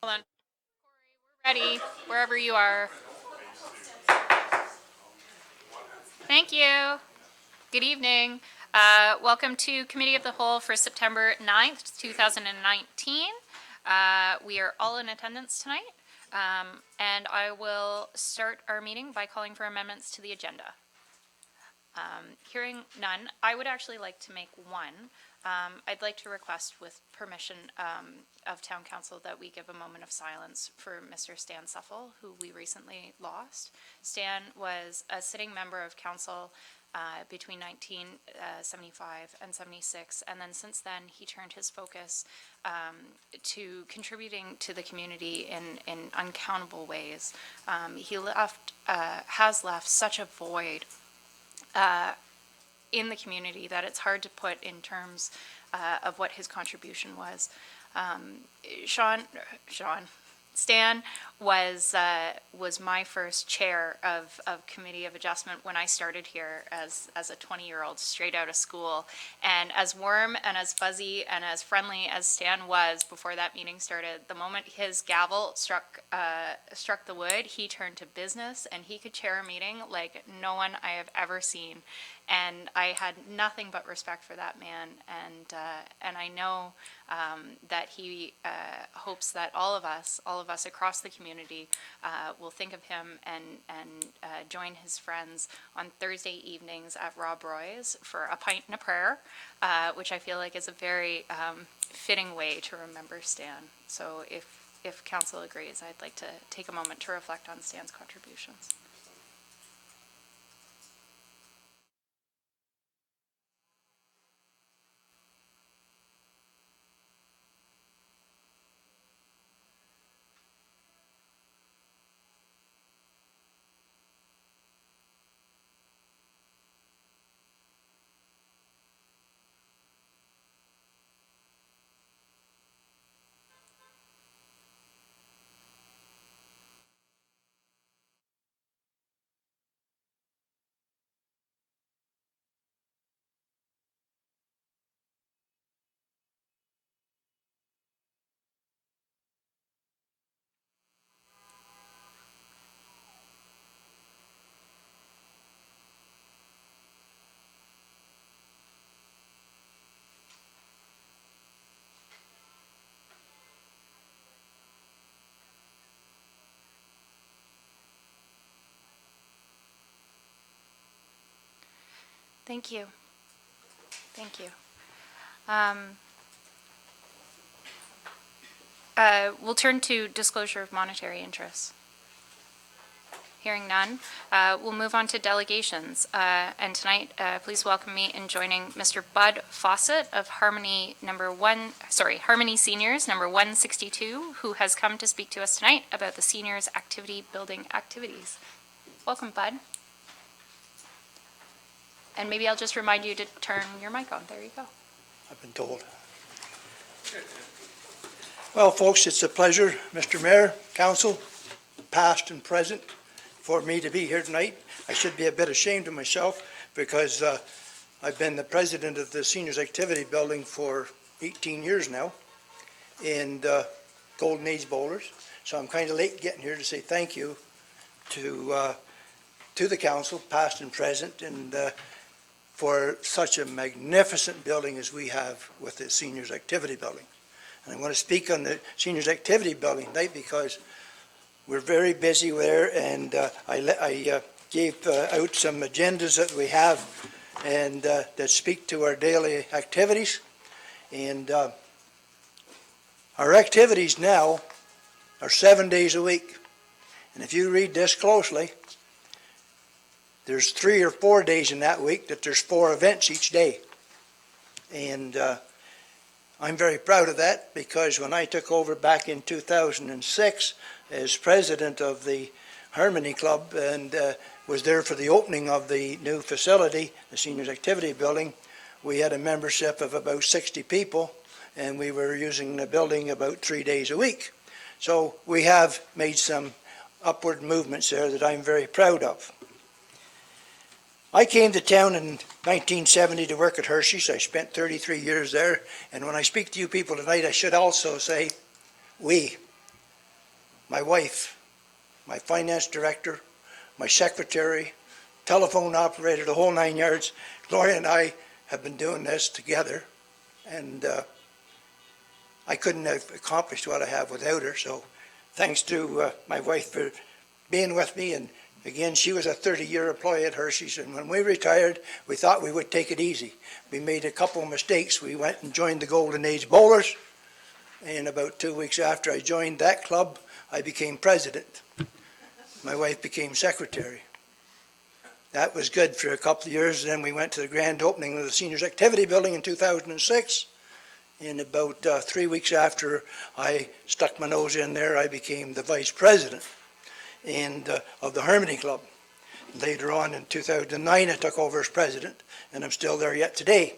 Hold on. Corey, we're ready wherever you are. Thank you. Good evening. Welcome to Committee of the Whole for September 9th, 2019. We are all in attendance tonight, and I will start our meeting by calling for amendments to the agenda. Hearing none, I would actually like to make one. I'd like to request, with permission of Town Council, that we give a moment of silence for Mr. Stan Suffel, who we recently lost. Stan was a sitting member of council between 1975 and 76, and then since then he turned his focus to contributing to the community in uncountable ways. He has left such a void in the community that it's hard to put in terms of what his contribution was. Stan was my first chair of Committee of Adjustment when I started here as a 20-year-old straight out of school. And as warm and as fuzzy and as friendly as Stan was before that meeting started, the moment his gavel struck the wood, he turned to business, and he could chair a meeting like no one I have ever seen. And I had nothing but respect for that man, and I know that he hopes that all of us across the community will think of him and join his friends on Thursday evenings at Rob Roy's for a pint and a prayer, which I feel like is a very fitting way to remember Stan. So if council agrees, I'd like to take a moment to reflect on Stan's contributions. Thank you. Thank you. We'll turn to disclosure of monetary interests. Hearing none, we'll move on to delegations. And tonight, please welcome me in joining Mr. Bud Fawcett of Harmony Seniors, number 162, who has come to speak to us tonight about the seniors activity building activities. Welcome, Bud. And maybe I'll just remind you to turn your mic on. There you go. I've been told. Well, folks, it's a pleasure, Mr. Mayor, Council, past and present, for me to be here tonight. I should be a bit ashamed of myself because I've been the president of the Seniors Activity Building for 18 years now in Golden Age Bowlers. So I'm kind of late getting here to say thank you to the Council, past and present, and for such a magnificent building as we have with the Seniors Activity Building. And I want to speak on the Seniors Activity Building tonight because we're very busy there, and I gave out some agendas that we have and that speak to our daily activities. And our activities now are 7 days a week. And if you read this closely, there's 3 or 4 days in that week that there's 4 events each day. And I'm very proud of that because when I took over back in 2006 as president of the Harmony Club and was there for the opening of the new facility, the Seniors Activity Building, we had a membership of about 60 people, and we were using the building about 3 days a week. So we have made some upward movements there that I'm very proud of. I came to town in 1970 to work at Hershey's. I spent 33 years there, and when I speak to you people tonight, I should also say we. my wife, my finance director, my secretary, telephone operator, the whole 9 yards. Gloria and I have been doing this together, and I couldn't have accomplished what I have without her. So thanks to my wife for being with me. And again, she was a 30-year employee at Hershey's, and when we retired, we thought we would take it easy. We made a couple of mistakes. We went and joined the Golden Age Bowlers, and about 2 weeks after I joined that club, I became president. My wife became secretary. That was good for a couple of years. Then we went to the grand opening of the Seniors Activity Building in 2006. And about 3 weeks after I stuck my nose in there, I became the vice president of the Harmony Club. Later on in 2009, I took over as president, and I'm still there yet today.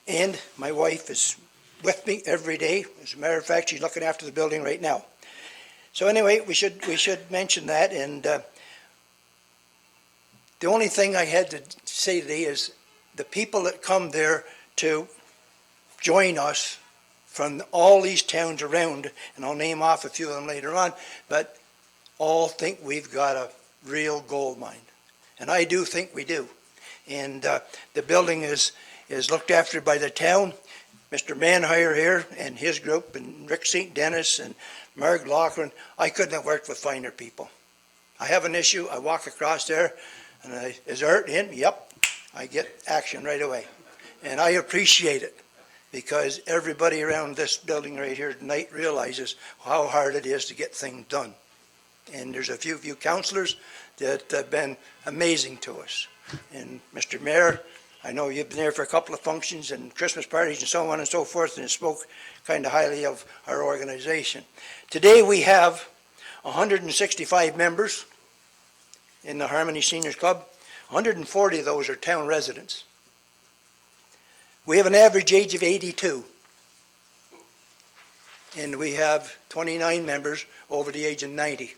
And my wife is with me every day. As a matter of fact, she's looking after the building right now. So anyway, we should mention that. And the only thing I had to say today is the people that come there to join us from all these towns around, and I'll name off a few of them later on, but all think we've got a real gold mine. And I do think we do. And the building is looked after by the town. Mr. Manhire here and his group, and Rick St. Dennis and Marg Loughran, I couldn't have worked with finer people. I have an issue, I walk across there, and is Art in? Yep. I get action right away. And I appreciate it, because everybody around this building right here tonight realizes how hard it is to get things done. And there's a few of you councillors that have been amazing to us. And Mr. Mayor, I know you've been there for a couple of functions and Christmas parties and so on and so forth, and it spoke kind of highly of our organization. Today we have 165 members in the Harmony Seniors Club. 140 of those are town residents. We have an average age of 82. And we have 29 members over the age of 90.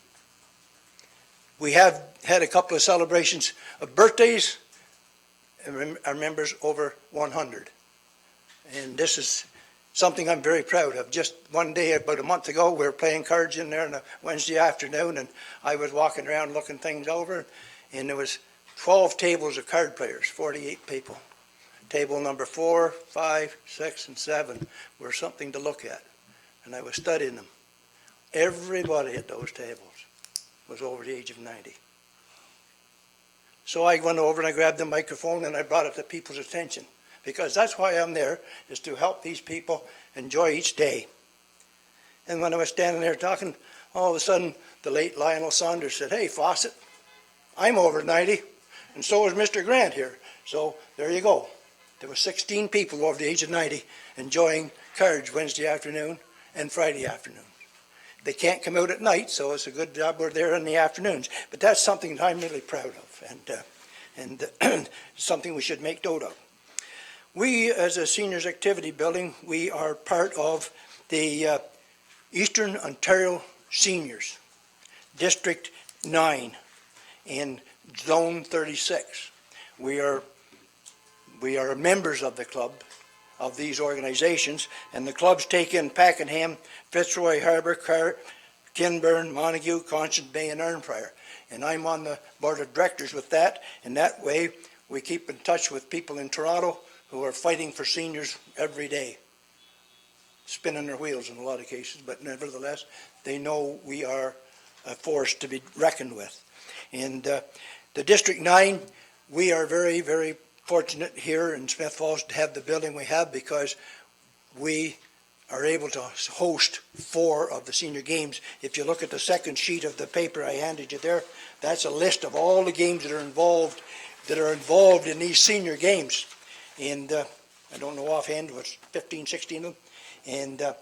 We have had a couple of celebrations of birthdays, and our members over 100. And this is something I'm very proud of. Just one day, about a month ago, we were playing cards in there on a Wednesday afternoon, and I was walking around looking things over, and there was 12 tables of card players, 48 people. Table number 4, 5, 6, and 7 were something to look at, and I was studying them. Everybody at those tables was over the age of 90. So I went over and I grabbed the microphone and I brought it to people's attention, because that's why I'm there, is to help these people enjoy each day. And when I was standing there talking, all of a sudden the late Lionel Saunders said, "Hey, Fawcett, I'm over 90, and so is Mr. Grant here." So there you go. There were 16 people over the age of 90 enjoying cards Wednesday afternoon and Friday afternoon. They can't come out at night, so it's a good job we're there in the afternoons. But that's something that I'm really proud of, and something we should make note of. We, as a seniors activity building, we are part of the Eastern Ontario Seniors, District 9 in Zone 36. We are members of the club, of these organizations, and the clubs take in Pakenham, Fitzroy Harbour, Kinburn, Montague, Constance Bay, and Arnprior. And I'm on the board of directors with that, and that way we keep in touch with people in Toronto who are fighting for seniors every day, spinning their wheels in a lot of cases, but nevertheless, they know we are a force to be reckoned with. And the District 9, we are very, very fortunate here in Smith Falls to have the building we have, because we are able to host 4 of the senior games. If you look at the second sheet of the paper I handed you there, that's a list of all the games that are involved in these senior games. And I don't know offhand, it was 15, 16 of them. And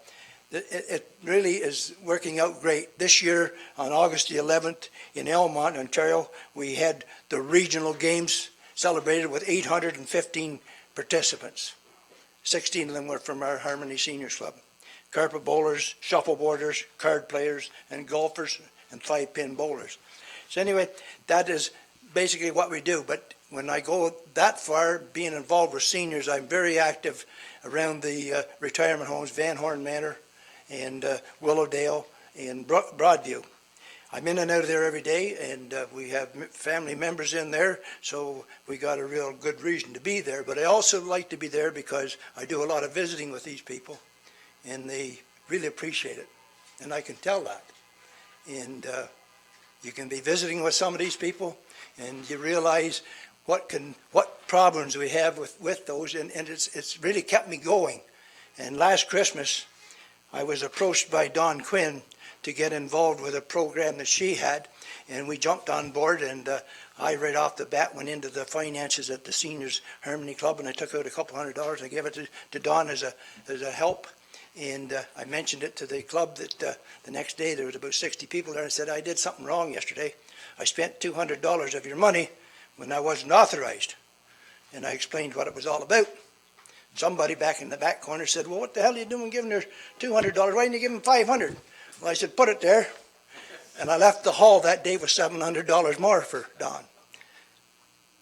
it really is working out great. This year, on August the 11th, in Elmont, Ontario, we had the regional games celebrated with 815 participants. 16 of them were from our Harmony Seniors Club. Carpet bowlers, shuffleboarders, card players, and golfers, and 5-pin bowlers. So anyway, that is basically what we do. But when I go that far, being involved with seniors, I'm very active around the retirement homes, Van Horn Manor and Willowdale, in Broadview. I'm in and out of there every day, and we have family members in there, so we got a real good reason to be there. But I also like to be there because I do a lot of visiting with these people, and they really appreciate it, and I can tell that. And you can be visiting with some of these people, and you realize what problems we have with those, and it's really kept me going. And last Christmas, I was approached by Dawn Quinn to get involved with a program that she had, and we jumped on board, and I right off the bat went into the finances at the Seniors Harmony Club, and I took out a couple $100. I gave it to Dawn as a help, and I mentioned it to the club that the next day there was about 60 people there. I said, I did something wrong yesterday. I spent $200 of your money when I wasn't authorized, and I explained what it was all about. Somebody back in the back corner said, well, what the hell are you doing giving her $200? Why didn't you give them $500? Well, I said, put it there. And I left the hall that day with $700 more for Don.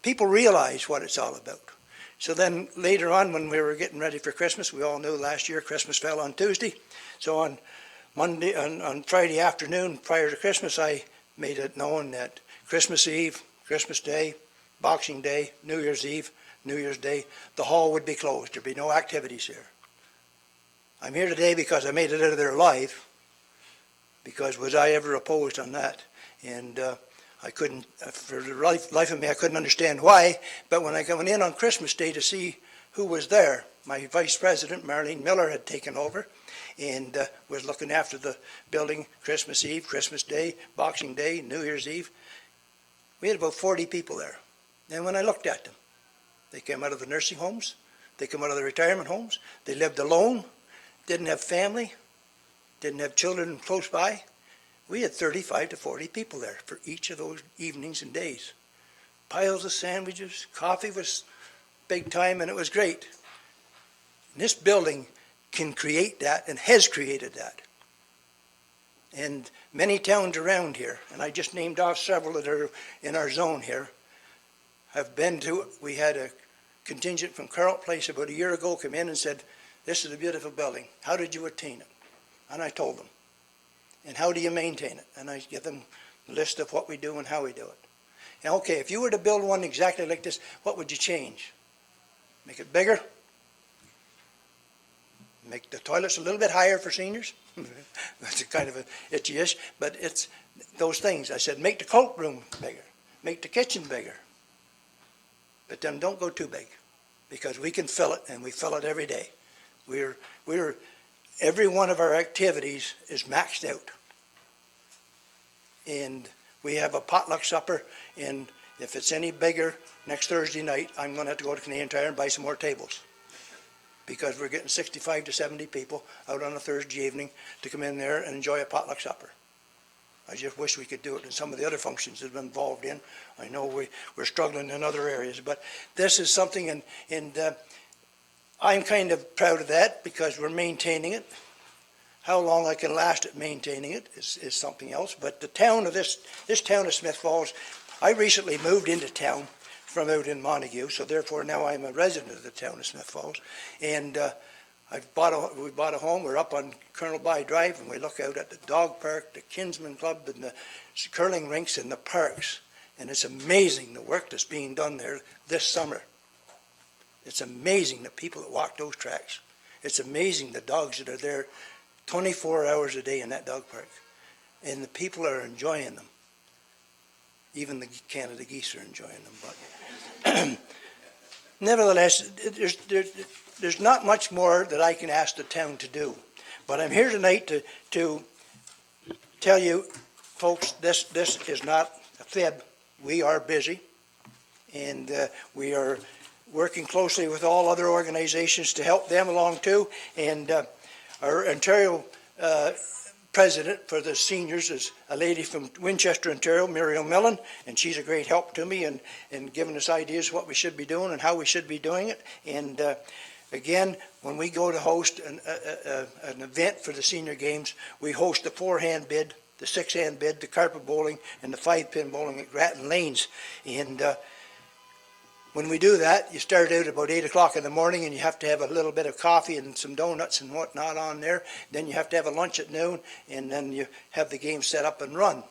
People realize what it's all about. So then later on, when we were getting ready for Christmas, we all knew last year Christmas fell on Tuesday. So on Friday afternoon prior to Christmas, I made it known that Christmas Eve, Christmas Day, Boxing Day, New Year's Eve, New Year's Day, the hall would be closed. There'd be no activities here. I'm here today because I made it out of there alive, because was I ever opposed on that? And I couldn't, for the life of me, I couldn't understand why. But when I went in on Christmas Day to see who was there, my vice president, Marlene Miller, had taken over and was looking after the building Christmas Eve, Christmas Day, Boxing Day, New Year's Eve. We had about 40 people there. And when I looked at them, they came out of the nursing homes, they came out of the retirement homes, they lived alone, didn't have family, didn't have children close by. We had 35 to 40 people there for each of those evenings and days. Piles of sandwiches, coffee was big time, and it was great. And this building can create that and has created that. And many towns around here, and I just named off several that are in our zone here, have been to. We had a contingent from Carroll Place about a year ago come in and said, this is a beautiful building. How did you attain it? And I told them. And how do you maintain it? And I give them a list of what we do and how we do it. And okay, if you were to build one exactly like this, what would you change? Make it bigger? Make the toilets a little bit higher for seniors? That's a kind of an itchy-ish, but it's those things. I said, make the cloakroom bigger. Make the kitchen bigger. But then don't go too big, because we can fill it, and we fill it every day. Every one of our activities is maxed out. And we have a potluck supper, and if it's any bigger, next Thursday night, I'm going to have to go to Canadian Tire and buy some more tables, because we're getting 65 to 70 people out on a Thursday evening to come in there and enjoy a potluck supper. I just wish we could do it in some of the other functions that we've been involved in. I know we're struggling in other areas, but this is something, and I'm kind of proud of that, because we're maintaining it. How long I can last at maintaining it is something else. But the town of this town of Smith Falls, I recently moved into town from out in Montague, so therefore now I'm a resident of the town of Smith Falls. And we bought a home. We're up on Colonel By Drive, and we look out at the dog park, the Kinsman Club, and the curling rinks and the parks. And it's amazing the work that's being done there this summer. It's amazing the people that walk those tracks. It's amazing the dogs that are there 24 hours a day in that dog park. And the people are enjoying them. Even the Canada geese are enjoying them. But nevertheless, there's not much more that I can ask the town to do. But I'm here tonight to tell you, folks, this is not a fib. We are busy, and we are working closely with all other organizations to help them along too. And our Ontario president for the seniors is a lady from Winchester, Ontario, Miriam Millen, and she's a great help to me in giving us ideas what we should be doing and how we should be doing it. And again, when we go to host an event for the senior games, we host the 4-hand bid, the 6-hand bid, the carpet bowling, and the 5-pin bowling at Grattan Lanes. And When we do that, you start out about 8 o'clock in the morning, and you have to have a little bit of coffee and some donuts and whatnot on there. Then you have to have a lunch at noon, and then you have the game set up and run.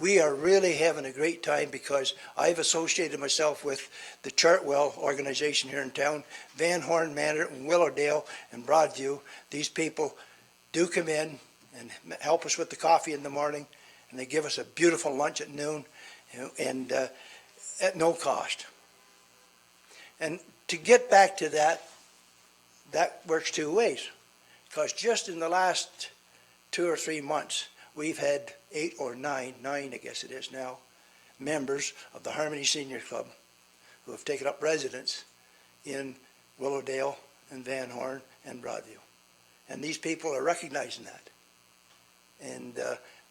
We are really having a great time because I've associated myself with the Chartwell organization here in town, Van Horn Manor, and Willowdale, and Broadview. These people do come in and help us with the coffee in the morning, and they give us a beautiful lunch at noon, and at no cost. And to get back to that, that works two ways, because just in the last 2 or 3 months, we've had 8 or 9 I guess it is now, members of the Harmony Senior Club who have taken up residence in Willowdale and Van Horn and Broadview. And these people are recognizing that. And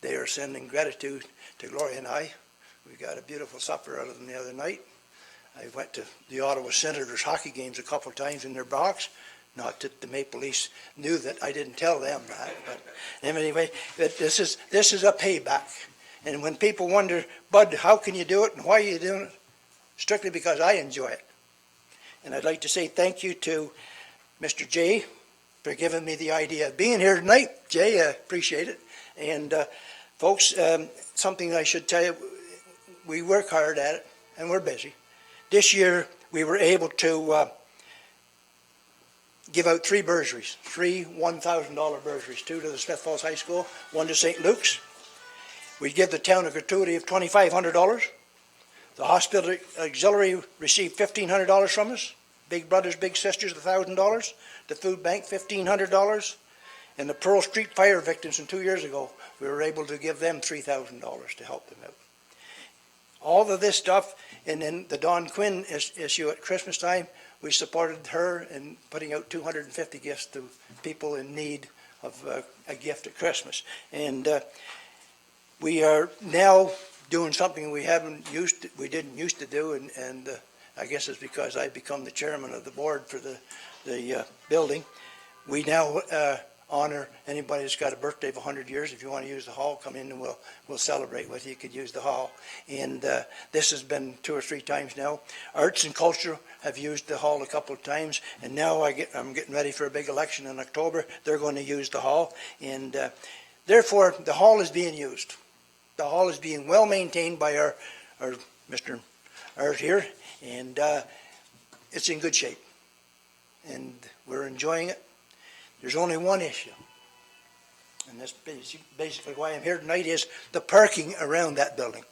they are sending gratitude to Gloria and I. We got a beautiful supper out of them the other night. I went to the Ottawa Senators hockey games a couple of times in their box. Not that the Maple Leafs knew that. I didn't tell them that. But anyway, this is a payback. And when people wonder, Bud, how can you do it and why are you doing it? Strictly because I enjoy it. And I'd like to say thank you to Mr. Jay for giving me the idea of being here tonight. Jay, I appreciate it. And folks, something I should tell you, we work hard at it and we're busy. This year we were able to give out 3 bursaries, 3 $1,000 bursaries, 2 to the Smith Falls High School, 1 to St. Luke's. We give the town a gratuity of $2,500. The hospital auxiliary received $1,500 from us. Big Brothers, Big Sisters, $1,000. The food bank, $1,500. And the Pearl Street fire victims from 2 years ago, we were able to give them $3,000 to help them out. All of this stuff, and then the Don Quinn issue at Christmas time, we supported her in putting out 250 gifts to people in need of a gift at Christmas. And we are now doing something we didn't used to do, and I guess it's because I've become the chairman of the board for the building. We now honor anybody that's got a birthday of 100 years. If you want to use the hall, come in and we'll celebrate with you. You could use the hall. And this has been 2 or 3 times now. Arts and culture have used the hall a couple of times, and now I'm getting ready for a big election in October. They're going to use the hall, and therefore the hall is being used. The hall is being well maintained by our Mr. Art here, and it's in good shape, and we're enjoying it. There's only one issue, and that's basically why I'm here tonight, is the parking around that building.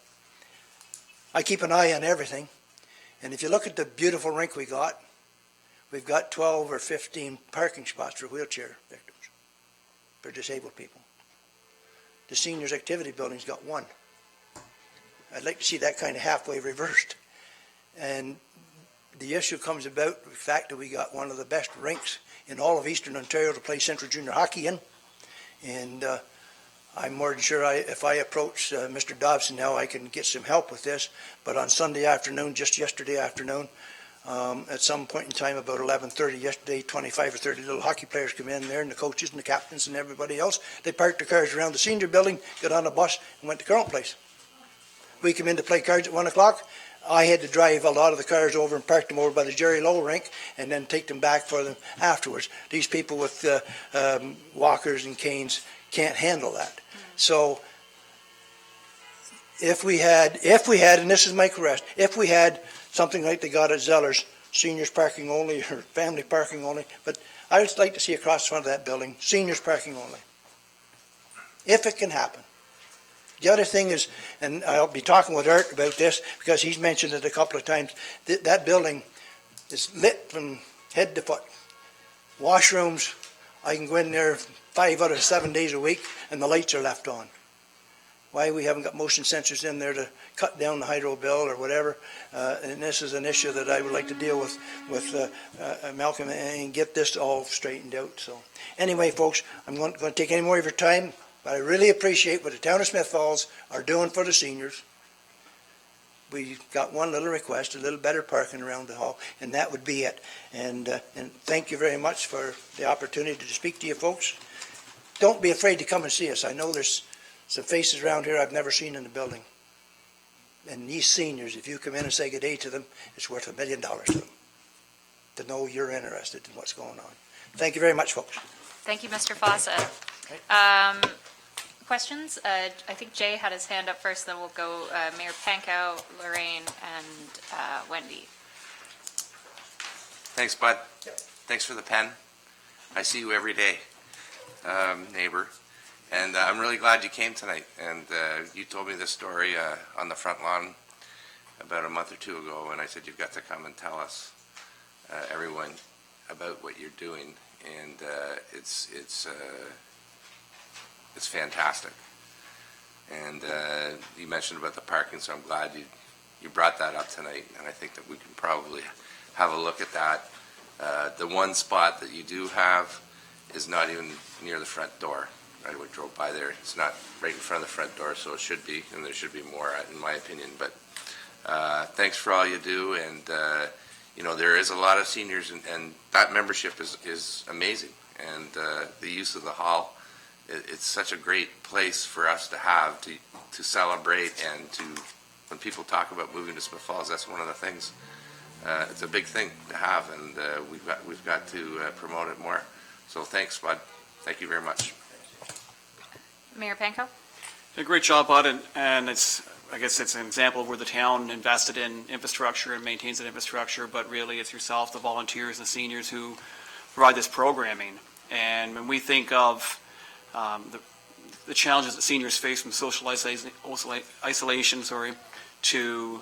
I keep an eye on everything, and if you look at the beautiful rink we've got 12 or 15 parking spots for wheelchair victims, for disabled people. The seniors activity building's got 1. I'd like to see that kind of halfway reversed. And the issue comes about the fact that we got one of the best rinks in all of Eastern Ontario to play Central Junior Hockey in. And I'm more than sure if I approach Mr. Dobson now, I can get some help with this. But on Sunday afternoon, just yesterday afternoon, at some point in time, about 11:30 yesterday, 25 or 30 little hockey players come in there, and the coaches and the captains and everybody else. They parked their cars around the senior building, got on a bus, and went to Current Place. We come in to play cards at 1 o'clock. I had to drive a lot of the cars over and park them over by the Jerry Lowe rink and then take them back for them afterwards. These people with walkers and canes can't handle that. So if we had, and this is my request, if we had something like they got at Zeller's, seniors parking only or family parking only, but I would like to see across the front of that building, seniors parking only, if it can happen. The other thing is, and I'll be talking with Art about this because he's mentioned it a couple of times, that building is lit from head to foot. Washrooms, I can go in there 5 out of 7 days a week and the lights are left on. Why we haven't got motion sensors in there to cut down the hydro bill or whatever, and this is an issue that I would like to deal with Malcolm and get this all straightened out. So anyway, folks, I'm going to take any more of your time. But I really appreciate what the town of Smith Falls are doing for the seniors. We got one little request, a little better parking around the hall, and that would be it. And thank you very much for the opportunity to speak to you folks. Don't be afraid to come and see us. I know there's some faces around here I've never seen in the building. And these seniors, if you come in and say good day to them, it's worth $1 million to them, to know you're interested in what's going on. Thank you very much, folks. Thank you, Mr. Fawcett. Questions? I think Jay had his hand up first, then we'll go Mayor Pankow, Lorraine, and Wendy. Thanks, Bud. Thanks for the pen. I see you every day, neighbor. And I'm really glad you came tonight. And you told me this story on the front lawn about a month or two ago, and I said, you've got to come and tell us, everyone, about what you're doing. And it's fantastic. And you mentioned about the parking, so I'm glad you brought that up tonight. And I think that we can probably have a look at that. The one spot that you do have is not even near the front door. I drove by there. It's not right in front of the front door, so it should be, and there should be more, in my opinion. But thanks for all you do, and you know, there is a lot of seniors, and that membership is amazing. And the use of the hall, it's such a great place for us to have to celebrate, and to, when people talk about moving to Smith Falls, that's one of the things. It's a big thing to have, and we've got to promote it more. So thanks, Bud. Thank you very much. Mayor Pankow? A great job, Bud, and I guess it's an example of where the town invested in infrastructure and maintains that infrastructure, but really it's yourself, the volunteers, and the seniors who provide this programming. And when we think of the challenges that seniors face from social isolation, to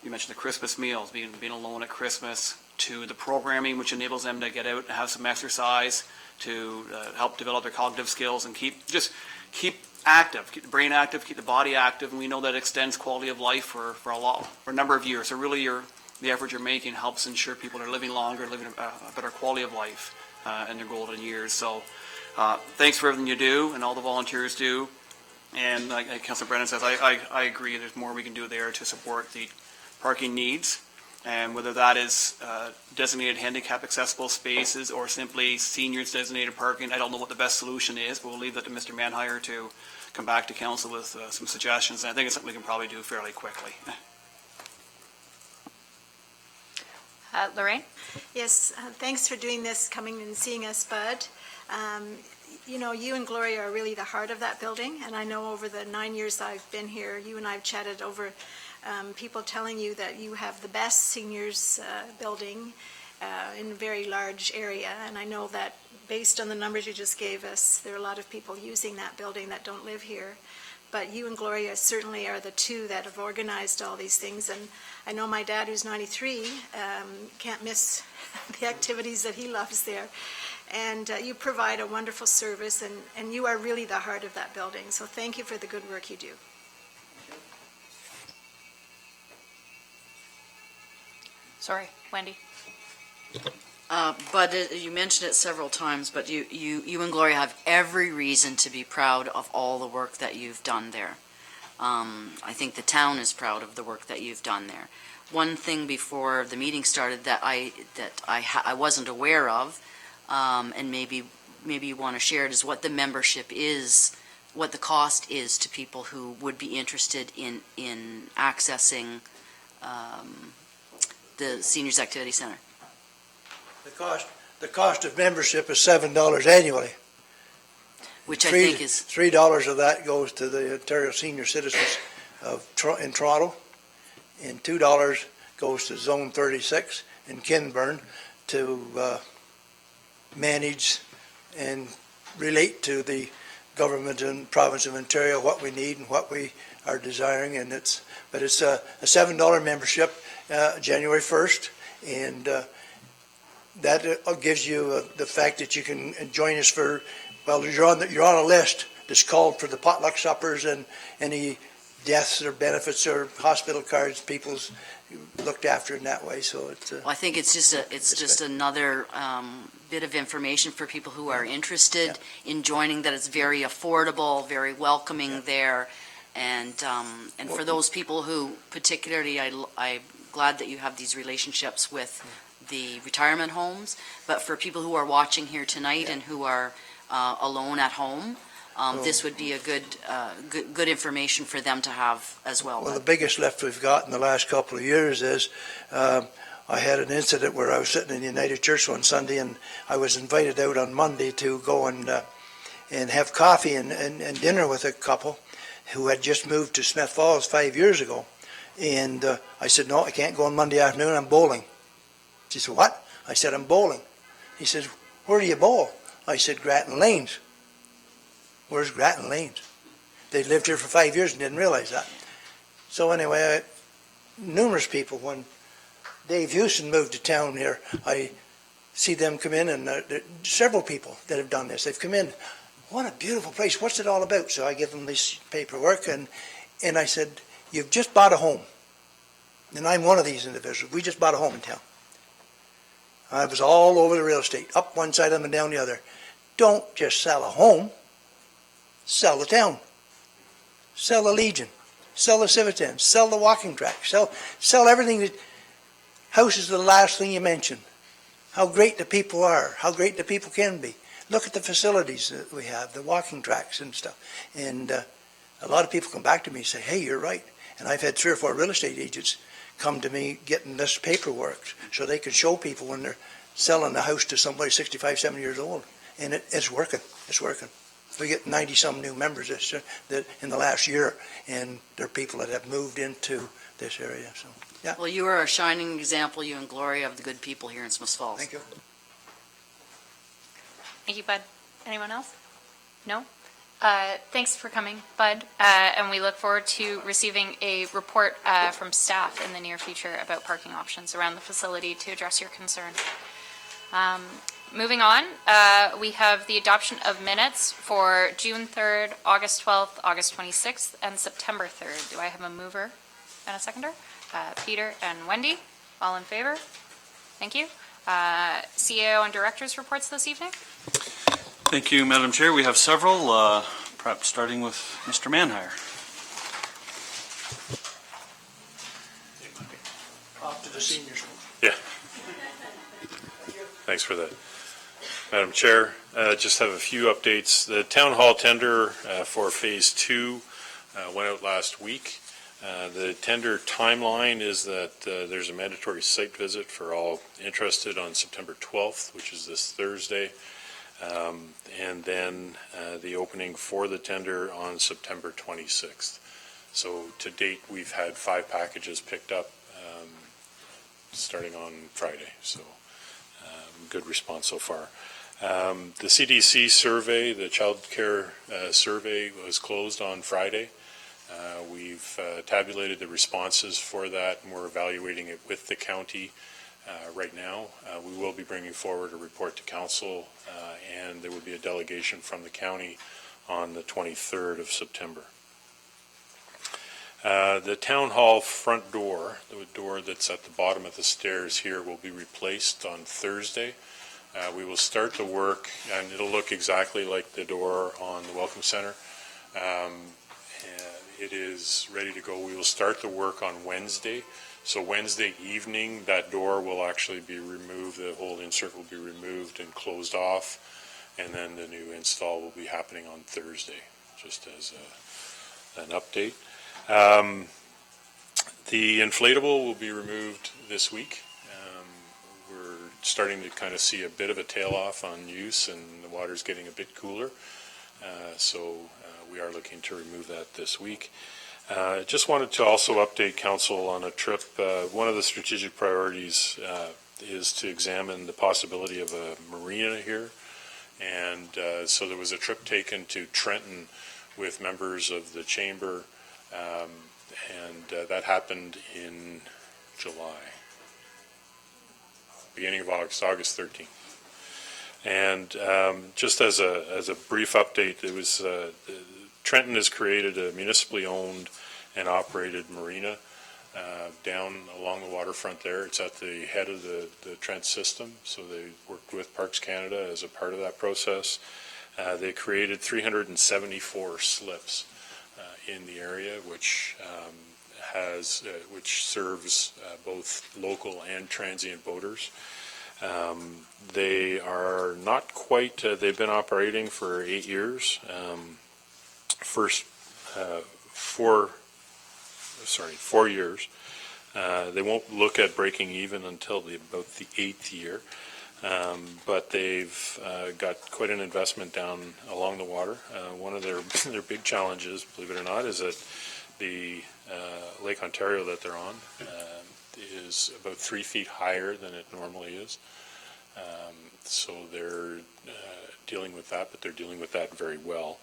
you mentioned the Christmas meals, being alone at Christmas, to the programming which enables them to get out and have some exercise, to help develop their cognitive skills and keep active, keep the brain active, keep the body active, and we know that extends quality of life for a number of years. So really the effort you're making helps ensure people are living longer, living a better quality of life in their golden years. So thanks for everything you do and all the volunteers do. And like Councilor Brennan says, I agree there's more we can do there to support the parking needs. And whether that is designated handicap accessible spaces or simply seniors designated parking, I don't know what the best solution is, but we'll leave that to Mr. Manhire to come back to council with some suggestions. And I think it's something we can probably do fairly quickly. Lorraine? Yes, thanks for doing this, coming and seeing us, Bud. You know, you and Gloria are really the heart of that building, and I know over the 9 years I've been here, you and I have chatted over people telling you that you have the best seniors building in a very large area, and I know that based on the numbers you just gave us, there are a lot of people using that building that don't live here. But you and Gloria certainly are the two that have organized all these things, and I know my dad, who's 93, can't miss the activities that he loves there. And you provide a wonderful service, and you are really the heart of that building. So thank you for the good work you do. Sorry, Wendy? But you mentioned it several times, but you and Gloria have every reason to be proud of all the work that you've done there. I think the town is proud of the work that you've done there. One thing before the meeting started that I wasn't aware of, and maybe you want to share it, is what the membership is, what the cost is to people who would be interested in accessing the Seniors Activity Center. The cost of membership is $7 annually. Which I think is... $3 of that goes to the Ontario Senior Citizens in Toronto, and $2 goes to Zone 36 in Kinburn to manage and relate to the government and province of Ontario what we need and what we are desiring. And it's a $7 membership January 1st, and that gives you the fact that you can join us for, well, you're on a list that's called for the potluck suppers and any deaths or benefits or hospital cards, people's looked after in that way. So it's. Well, I think it's just another bit of information for people who are interested in joining. That it's very affordable, very welcoming there, and for those people who particularly, I'm glad that you have these relationships with the retirement homes, but for people who are watching here tonight and who are alone at home, this would be a good information for them to have as well. Well, the biggest lift we've got in the last couple of years is I had an incident where I was sitting in the United Church one Sunday, and I was invited out on Monday to go and have coffee and dinner with a couple who had just moved to Smith Falls 5 years ago. And I said, no, I can't go on Monday afternoon, I'm bowling. She said, what? I said, I'm bowling. He says, where do you bowl? I said, Grattan Lanes. Where's Grattan Lanes? They'd lived here for 5 years and didn't realize that. So anyway, numerous people, when Dave Houston moved to town here, I see them come in, and there are several people that have done this. They've come in, what a beautiful place, what's it all about? So I give them this paperwork, and I said, you've just bought a home. And I'm one of these individuals. We just bought a home in town. I was all over the real estate, up one side of them and down the other. Don't just sell a home, sell the town. Sell the Legion, sell the Civitan, sell the walking track, sell everything. House is the last thing you mention. How great the people are, how great the people can be. Look at the facilities that we have, the walking tracks and stuff. And a lot of people come back to me and say, hey, you're right. And I've had 3 or 4 real estate agents come to me getting this paperwork so they can show people when they're selling the house to somebody 65, 70 years old. And it's working. It's working. We get 90-some new members in the last year, and they're people that have moved into this area. So, yeah. Well, you are a shining example, you and Gloria, of the good people here in Smiths Falls. Thank you. Thank you, Bud. Anyone else? No? Thanks for coming, Bud. And we look forward to receiving a report from staff in the near future about parking options around the facility to address your concern. Moving on, we have the adoption of minutes for June 3rd, August 12th, August 26th, and September 3rd. Do I have a mover and a seconder? Peter and Wendy, all in favor? Thank you. CEO and directors reports this evening? Thank you, Madam Chair. We have several, perhaps starting with Mr. Manhire. Off to the seniors. Yeah. Thanks for that. Madam Chair, just have a few updates. The town hall tender for phase 2 went out last week. The tender timeline is that there's a mandatory site visit for all interested on September 12th, which is this Thursday. And then the opening for the tender on September 26th. So to date, we've had 5 packages picked up starting on Friday. So good response so far. The CDC survey, the child care survey, was closed on Friday. We've tabulated the responses for that, and we're evaluating it with the county right now. We will be bringing forward a report to council, and there will be a delegation from the county on the 23rd of September. The town hall front door, the door that's at the bottom of the stairs here, will be replaced on Thursday. We will start the work, and it'll look exactly like the door on the Welcome Center. It is ready to go. We will start the work on Wednesday. So Wednesday evening, that door will actually be removed. The whole insert will be removed and closed off, and then the new install will be happening on Thursday, just as an update. The inflatable will be removed this week. We're starting to kind of see a bit of a tail off on use, and the water's getting a bit cooler. So we are looking to remove that this week. Just wanted to also update council on a trip. One of the strategic priorities is to examine the possibility of a marina here. And so there was a trip taken to Trenton with members of the chamber, and that happened in July, beginning of August 13th. And just as a brief update, it was Trenton has created a municipally owned and operated marina down along the waterfront there. It's at the head of the Trent system, so they worked with Parks Canada as a part of that process. They created 374 slips in the area, which serves both local and transient boaters. They are not quite, they've been operating for 8 years, first 4 years. They won't look at breaking even until about the 8th year, but they've got quite an investment down along the water. One of their big challenges, believe it or not, is that the Lake Ontario that they're on is about 3 feet higher than it normally is. So they're dealing with that, but they're dealing with that very well.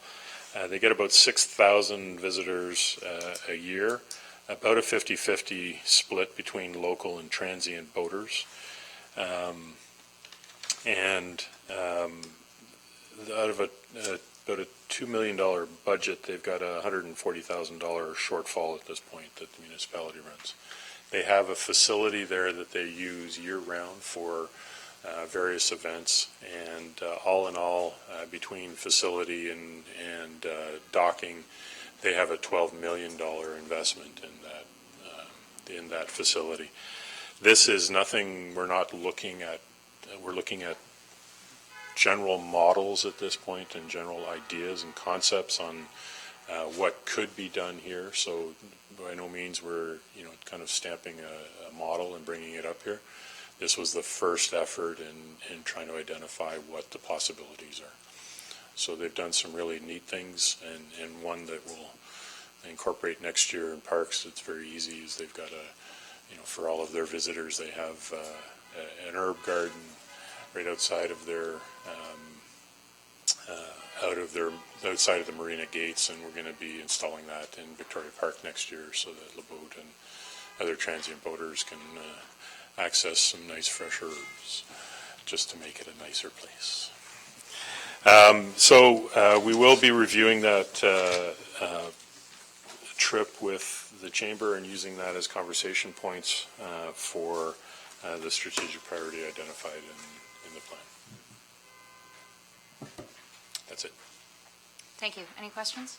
They get about 6,000 visitors a year, about a 50-50 split between local and transient boaters. And out of about a $2 million budget, they've got a $140,000 shortfall at this point that the municipality runs. They have a facility there that they use year-round for various events, and all in all, between facility and docking, they have a $12 million investment in that facility. This is nothing we're not looking at. We're looking at general models at this point and general ideas and concepts on what could be done here. So by no means we're kind of stamping a model and bringing it up here. This was the first effort in trying to identify what the possibilities are. So they've done some really neat things, and one that will incorporate next year in parks. It's very easy. Is they've got for all of their visitors, they have an herb garden right outside of their outside of the marina gates, and we're going to be installing that in Victoria Park next year, so that LeBoat and other transient boaters can access some nice fresh herbs, just to make it a nicer place. So we will be reviewing that trip with the Chamber and using that as conversation points for the strategic priority identified in the plan. That's it. Thank you. Any questions?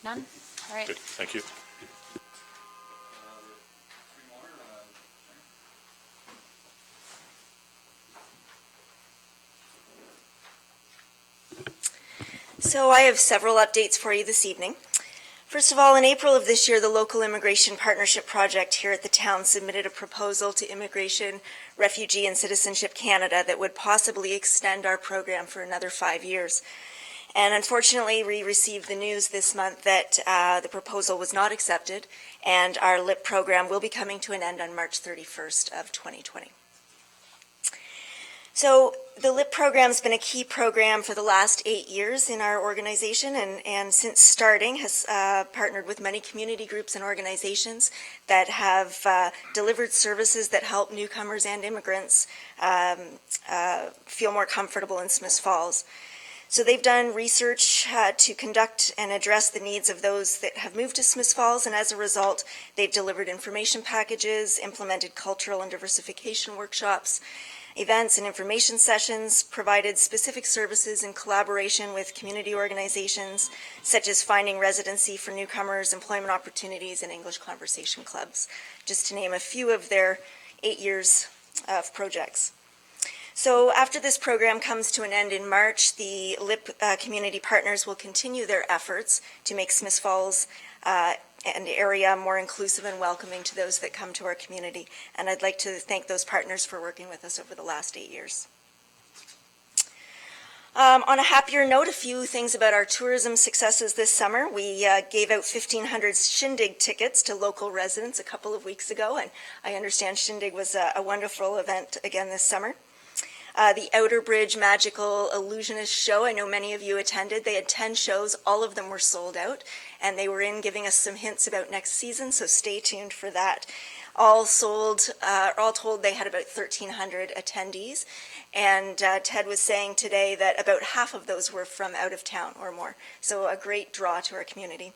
None? All right. Good. Thank you. So I have several updates for you this evening. First of all, in April of this year, the Local Immigration Partnership Project here at the town submitted a proposal to Immigration, Refugee and Citizenship Canada that would possibly extend our program for another 5 years. And unfortunately, we received the news this month that the proposal was not accepted, and our LIP program will be coming to an end on March 31st of 2020. So the LIP program's been a key program for the last 8 years in our organization, and since starting has partnered with many community groups and organizations that have delivered services that help newcomers and immigrants feel more comfortable in Smiths Falls. So they've done research to conduct and address the needs of those that have moved to Smiths Falls, and as a result, they've delivered information packages, implemented cultural and diversification workshops, events and information sessions, provided specific services in collaboration with community organizations, such as finding residency for newcomers, employment opportunities, and English conversation clubs, just to name a few of their 8 years of projects. So after this program comes to an end in March, the LIP community partners will continue their efforts to make Smiths Falls and area more inclusive and welcoming to those that come to our community. And I'd like to thank those partners for working with us over the last 8 years. On a happier note, a few things about our tourism successes this summer. We gave out 1,500 Shindig tickets to local residents a couple of weeks ago, and I understand Shindig was a wonderful event again this summer. The Outer Bridge Magical Illusionist Show, I know many of you attended. They had 10 shows. All of them were sold out, and they were in giving us some hints about next season, so stay tuned for that. All told, they had about 1,300 attendees, and Ted was saying today that about half of those were from out of town or more, so a great draw to our community.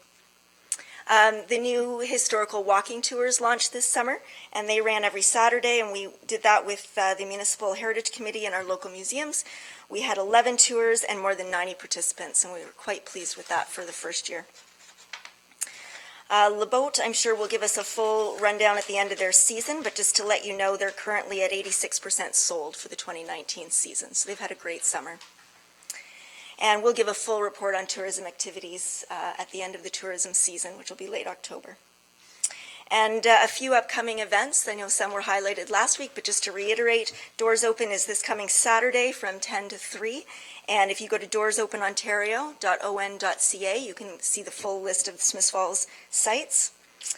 The new historical walking tours launched this summer, and they ran every Saturday, and we did that with the Municipal Heritage Committee and our local museums. We had 11 tours and more than 90 participants, and we were quite pleased with that for the first year. LeBoat, I'm sure, will give us a full rundown at the end of their season, but just to let you know, they're currently at 86% sold for the 2019 season, so they've had a great summer. And we'll give a full report on tourism activities at the end of the tourism season, which will be late October. And a few upcoming events. I know some were highlighted last week, but just to reiterate, Doors Open is this coming Saturday from 10 to 3. And if you go to doorsopenontario.on.ca, you can see the full list of the Smiths Falls sites.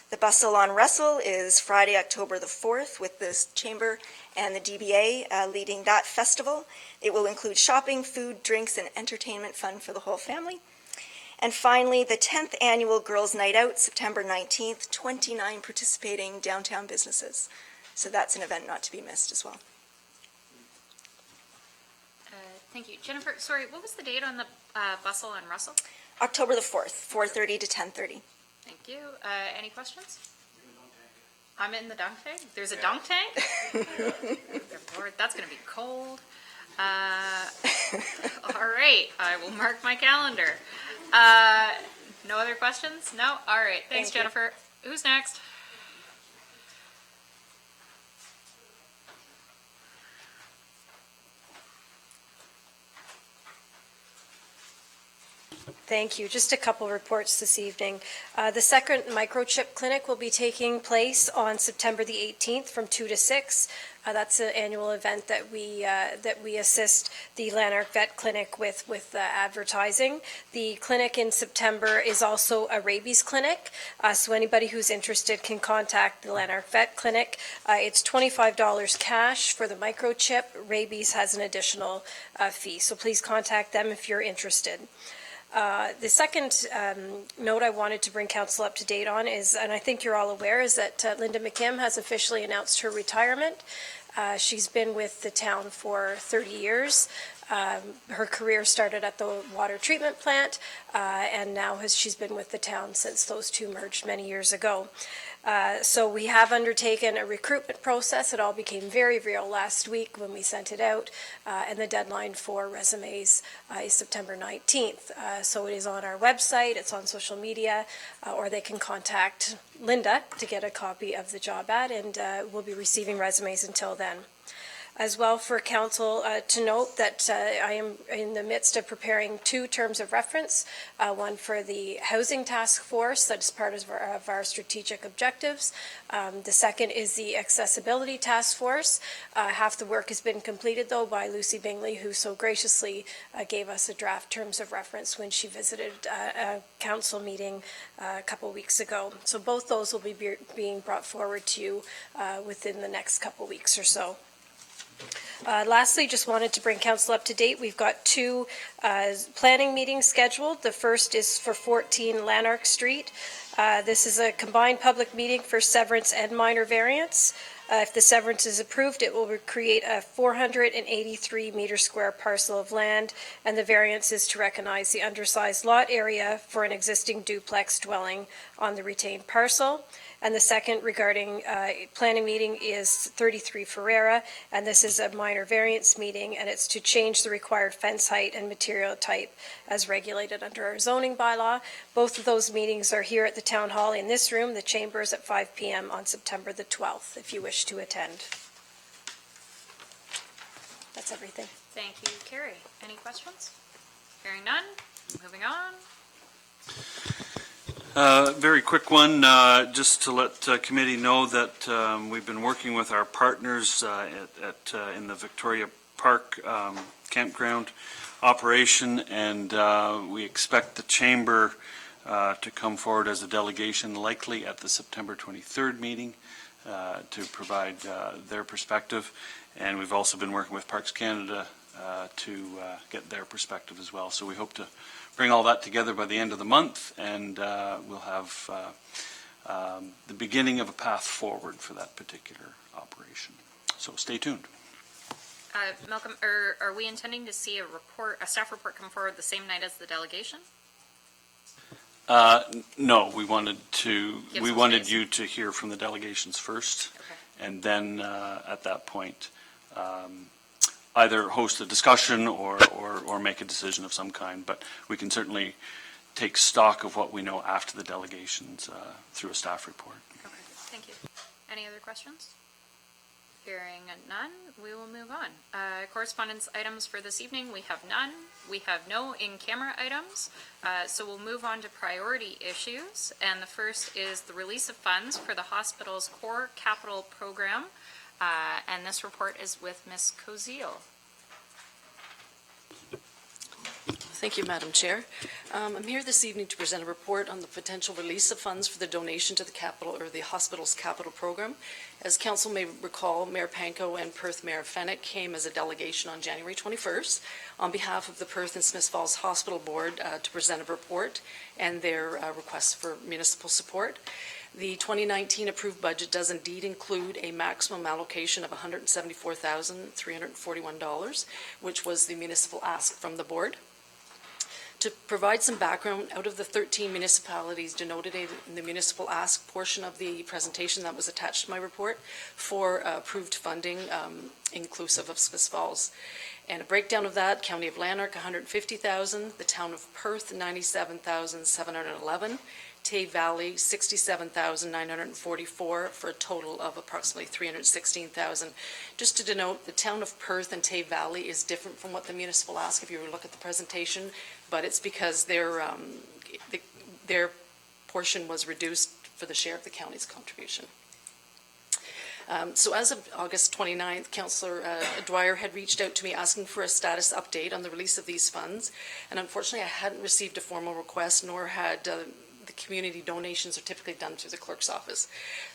The Bustle on Russell is Friday, October the 4th, with the Chamber and the DBA leading that festival. It will include shopping, food, drinks, and entertainment fun for the whole family. And finally, the 10th Annual Girls' Night Out, September 19th, 29 participating downtown businesses. So that's an event not to be missed as well. Thank you. Jennifer, sorry, what was the date on the Bustle on Russell? October the 4th, 4:30 to 10:30. Thank you. Any questions? I'm in the dunk tank. There's a dunk tank? Good Lord, that's going to be cold. All right, I will mark my calendar. No other questions? No? All right, thanks, Thank you. Jennifer. Who's next? Thank you. Just a couple reports this evening. The second microchip clinic will be taking place on September the 18th from 2 to 6. That's an annual event that we assist the Lanark Vet Clinic with advertising. The clinic in September is also a rabies clinic, so anybody who's interested can contact the Lanark Vet Clinic. It's $25 cash for the microchip. Rabies has an additional fee, so please contact them if you're interested. The second note I wanted to bring council up to date on is, and I think you're all aware, is that Linda McKim has officially announced her retirement. She's been with the town for 30 years. Her career started at the water treatment plant, and now she's been with the town since those two merged many years ago. So we have undertaken a recruitment process. It all became very real last week when we sent it out, and the deadline for resumes is September 19th. So it is on our website, it's on social media, or they can contact Linda to get a copy of the job ad, and we'll be receiving resumes until then. As well, for council to note that I am in the midst of preparing 2 terms of reference, one for the housing task force that is part of our strategic objectives. The second is the accessibility task force. Half the work has been completed, though, by Lucy Bingley, who so graciously gave us a draft terms of reference when she visited a council meeting a couple weeks ago. So both those will be being brought forward to you within the next couple weeks or so. Lastly, just wanted to bring council up to date. We've got 2 planning meetings scheduled. The first is for 14 Lanark Street. This is a combined public meeting for severance and minor variance. If the severance is approved, it will create a 483 meter square parcel of land, and the variance is to recognize the undersized lot area for an existing duplex dwelling on the retained parcel. And the second regarding planning meeting is 33 Ferreira, and this is a minor variance meeting, and it's to change the required fence height and material type as regulated under our zoning bylaw. Both of those meetings are here at the Town Hall in this room. The chamber is at 5 p.m. on September the 12th, if you wish to attend. That's everything. Thank you, Carrie. Any questions? Hearing none, moving on. Very quick one, just to let committee know that we've been working with our partners in the Victoria Park campground operation, and we expect the chamber to come forward as a delegation, likely at the September 23rd meeting, to provide their perspective. And we've also been working with Parks Canada to get their perspective as well. So we hope to bring all that together by the end of the month, and we'll have the beginning of a path forward for that particular operation. So stay tuned. Malcolm, are we intending to see a staff report come forward the same night as the delegation? No, we wanted space. you to hear from the delegations first, Okay. and then at that point, either host a discussion or make a decision of some kind. But we can certainly take stock of what we know after the delegations through a staff report. Okay, thank you. Any other questions? Hearing none, we will move on. Correspondence items for this evening, we have none. We have no in-camera items, so we'll move on to priority issues. And the first is the release of funds for the hospital's core capital program. And this report is with Ms. Koziel. Thank you, Madam Chair. I'm here this evening to present a report on the potential release of funds for the donation to the capital or the hospital's capital program. As Council may recall, Mayor Pankow and Perth Mayor Fenwick came as a delegation on January 21st on behalf of the Perth and Smiths Falls Hospital Board to present a report and their requests for municipal support. The 2019 approved budget does indeed include a maximum allocation of $174,341, which was the municipal ask from the board. To provide some background, out of the 13 municipalities denoted in the municipal ask portion of the presentation that was attached to my report, 4 approved funding inclusive of Smiths Falls. And a breakdown of that, County of Lanark, $150,000, the Town of Perth, $97,711, Tay Valley, $67,944, for a total of approximately $316,000. Just to denote, the Town of Perth and Tay Valley is different from what the municipal ask, if you were to look at the presentation, but it's because their portion was reduced for the share of the county's contribution. So as of August 29th, Councillor Dwyer had reached out to me asking for a status update on the release of these funds, and unfortunately I hadn't received a formal request, nor had the community donations are typically done through the clerk's office.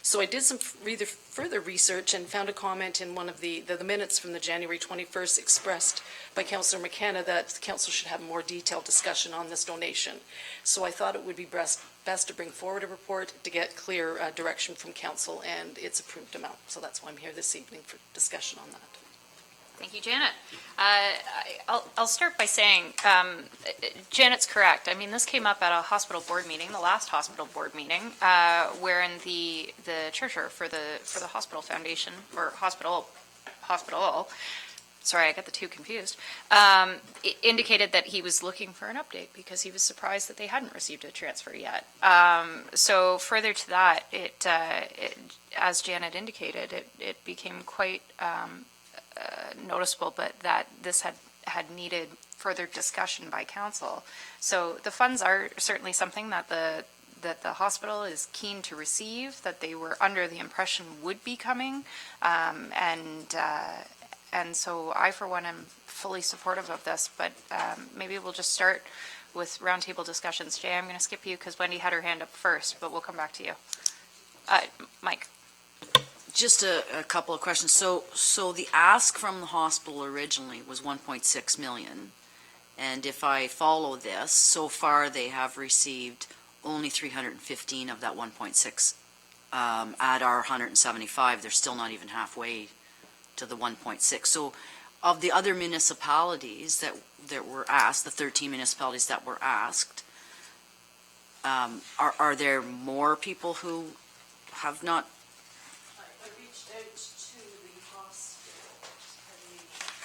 So I did some further research and found a comment in one of the minutes from the January 21st expressed by Councillor McKenna that the council should have more detailed discussion on this donation. So I thought it would be best to bring forward a report to get clear direction from council and its approved amount. So that's why I'm here this evening for discussion on that. Thank you, Janet. I'll start by saying Janet's correct. I mean, this came up at a hospital board meeting, the last hospital board meeting, wherein the treasurer for the hospital foundation, or hospital, sorry, I got the two confused, indicated that he was looking for an update because he was surprised that they hadn't received a transfer yet. So further to that, it as Janet indicated, it became quite noticeable, but that this had needed further discussion by council. So the funds are certainly something that the hospital is keen to receive, that they were under the impression would be coming, and so I, for one, am fully supportive of this. But maybe we'll just start with roundtable discussions. Jay, I'm going to skip you because Wendy had her hand up first, but we'll come back to you. Mike. Just a couple of questions. So the ask from the hospital originally was 1.6 million. And if I follow this, so far they have received only 315 of that 1.6. At our 175, they're still not even halfway to the 1.6. So of the other municipalities that were asked, the 13 municipalities that were asked, are there more people who have not? I reached out to the hospital, I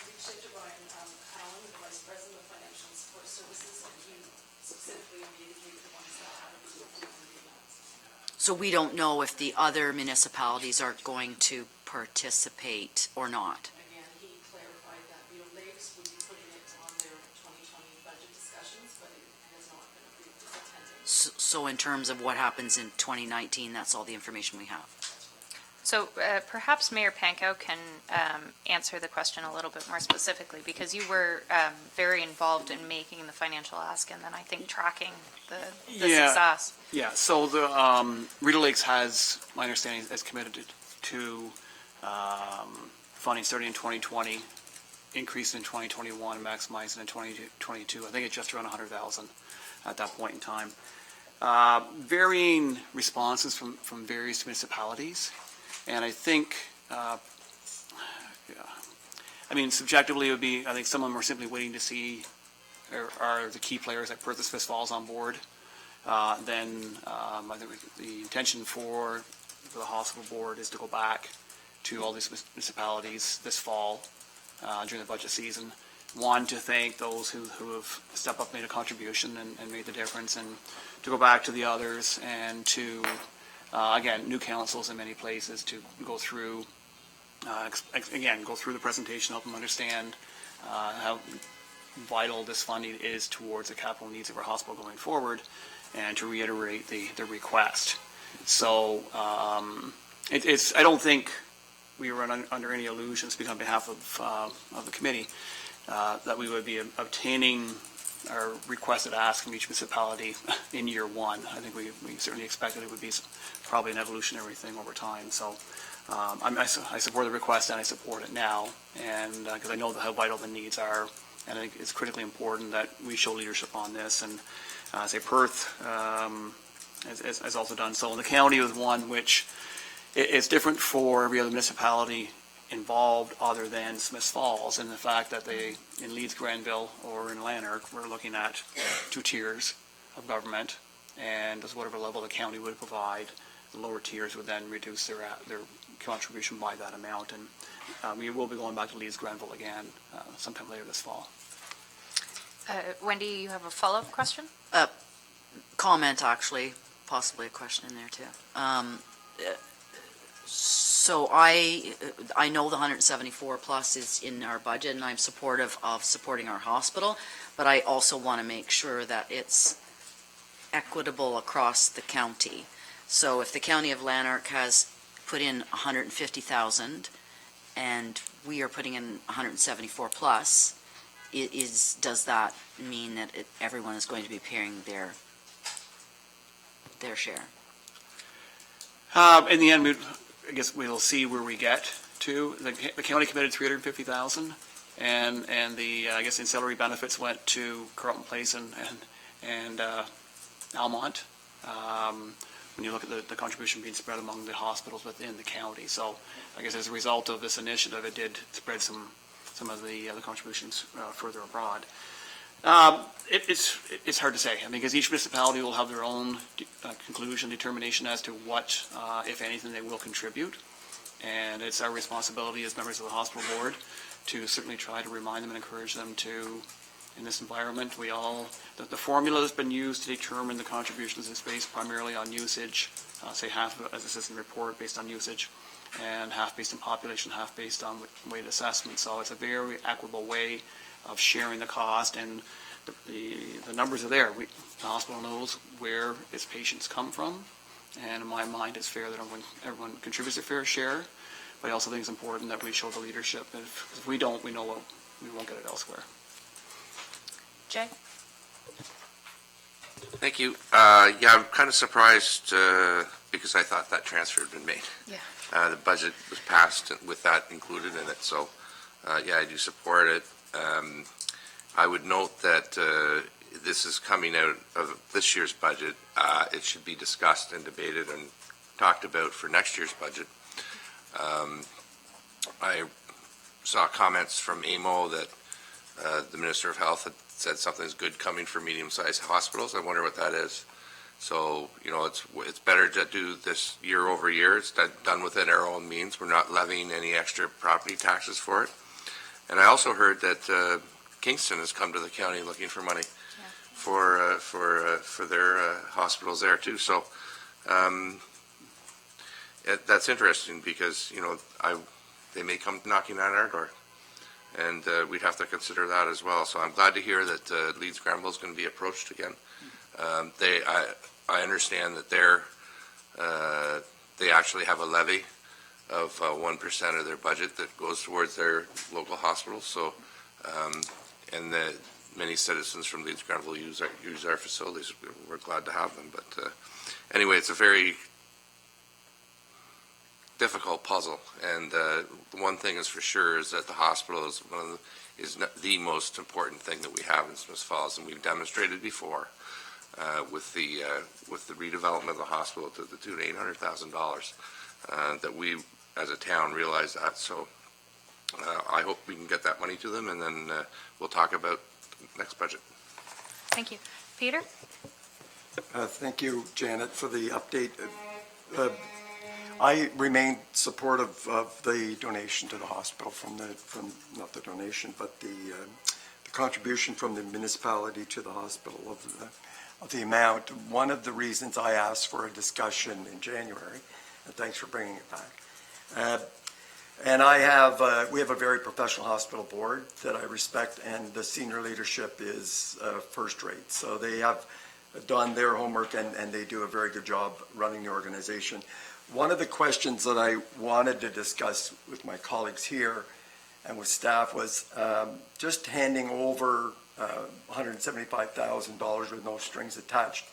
reached out to Brian Allen, the Vice President of Financial and Support Services, and he specifically indicated the ones that haven't received the. So we don't know if the other municipalities are going to participate or not. Again, he clarified that Beetle Lakes would be putting it on their 2020 budget discussions, but it has not been approved as attending. So in terms of what happens in 2019, that's all the information we have. So perhaps Mayor Pankow can answer the question a little bit more specifically, because you were very involved in making the financial ask and then I think tracking the success. Yeah, so the Rita Lakes has, my understanding, is committed to funding starting in 2020, increase in 2021, maximizing in 2022. I think it's just around 100,000 at that point in time. Varying responses from various municipalities. And I think, subjectively it would be, I think some of them are simply waiting to see, are the key players like Perth and Smiths Falls on board. Then I think the intention for the hospital board is to go back to all these municipalities this fall during the budget season. One, to thank those who have stepped up, made a contribution and made the difference, and to go back to the others and to, again, new councils in many places to go through again, go through the presentation, help them understand how vital this funding is towards the capital needs of our hospital going forward, and to reiterate the request. So I don't think we were under any illusion, speaking on behalf of the committee, that we would be obtaining our requested ask from each municipality in year one. I think we certainly expected it would be probably an evolutionary thing over time. So I support the request, and I support it now, and because I know how vital the needs are, and I think it's critically important that we show leadership on this. And say Perth has also done so. And the county was one which is different for every other municipality involved other than Smiths Falls, and the fact that they, in Leeds, Granville, or in Lanark, we're looking at 2 tiers of government, and as whatever level the county would provide, the lower tiers would then reduce their contribution by that amount. And we will be going back to Leeds, Granville again sometime later this fall. Wendy, you have a follow-up question? Comment, actually, possibly a question in there too. So I know the 174 plus is in our budget, and I'm supportive of supporting our hospital, but I also want to make sure that it's equitable across the county. So if the county of Lanark has put in 150,000 and we are putting in 174 plus, does that mean that everyone is going to be paying their share? In the end, I guess we'll see where we get to. The county committed 350,000, and the I guess ancillary benefits went to Carlton Place and Almont. When you look at the contribution being spread among the hospitals within the county, so I guess as a result of this initiative, it did spread some of the contributions further abroad. It's hard to say. I mean, because each municipality will have their own determination as to what, if anything, they will contribute. And it's our responsibility as members of the hospital board to certainly try to remind them and encourage them to, in this environment, the formula has been used to determine the contributions is based primarily on usage, say half, as it says in the report, based on usage, and half based on population, half based on weighted assessment. So it's a very equitable way of sharing the cost, and the numbers are there. The hospital knows where its patients come from, and in my mind, it's fair that everyone contributes a fair share, but I also think it's important that we show the leadership. If we don't, we know we won't get it elsewhere. Jay? Thank you. Yeah, I'm kind of surprised because I thought that transfer had been made. Yeah. The budget was passed with that included in it, so yeah, I do support it. I would note that this is coming out of this year's budget. It should be discussed and debated and talked about for next year's budget. I saw comments from AMO that the Minister of Health had said something's good coming for medium-sized hospitals. I wonder what that is. So, it's better to do this year over year. It's done within our own means. We're not levying any extra property taxes for it. And I also heard that Kingston has come to the county looking for money for their hospitals there too. So that's interesting because they may come knocking on our door, and we'd have to consider that as well. So I'm glad to hear that Leeds Granville is going to be approached again. I understand that they actually have a levy of 1% of their budget that goes towards their local hospitals. So, and many citizens from Leeds Granville use our facilities. We're glad to have them. But anyway, it's a very difficult puzzle. And the one thing is for sure is that the hospital is is the most important thing that we have in Smiths Falls, and we've demonstrated before with the redevelopment of the hospital to the tune of $800,000 that we as a town realize that. So I hope we can get that money to them, and then we'll talk about next budget. Thank you. Peter? Thank you, Janet, for the update. I remain supportive of the donation to the hospital not the donation, but the contribution from the municipality to the hospital of the amount. One of the reasons I asked for a discussion in January, and thanks for bringing it back, And we have a very professional hospital board that I respect, and the senior leadership is first rate. So they have done their homework, and they do a very good job running the organization. One of the questions that I wanted to discuss with my colleagues here and with staff was just handing over $175,000 with no strings attached.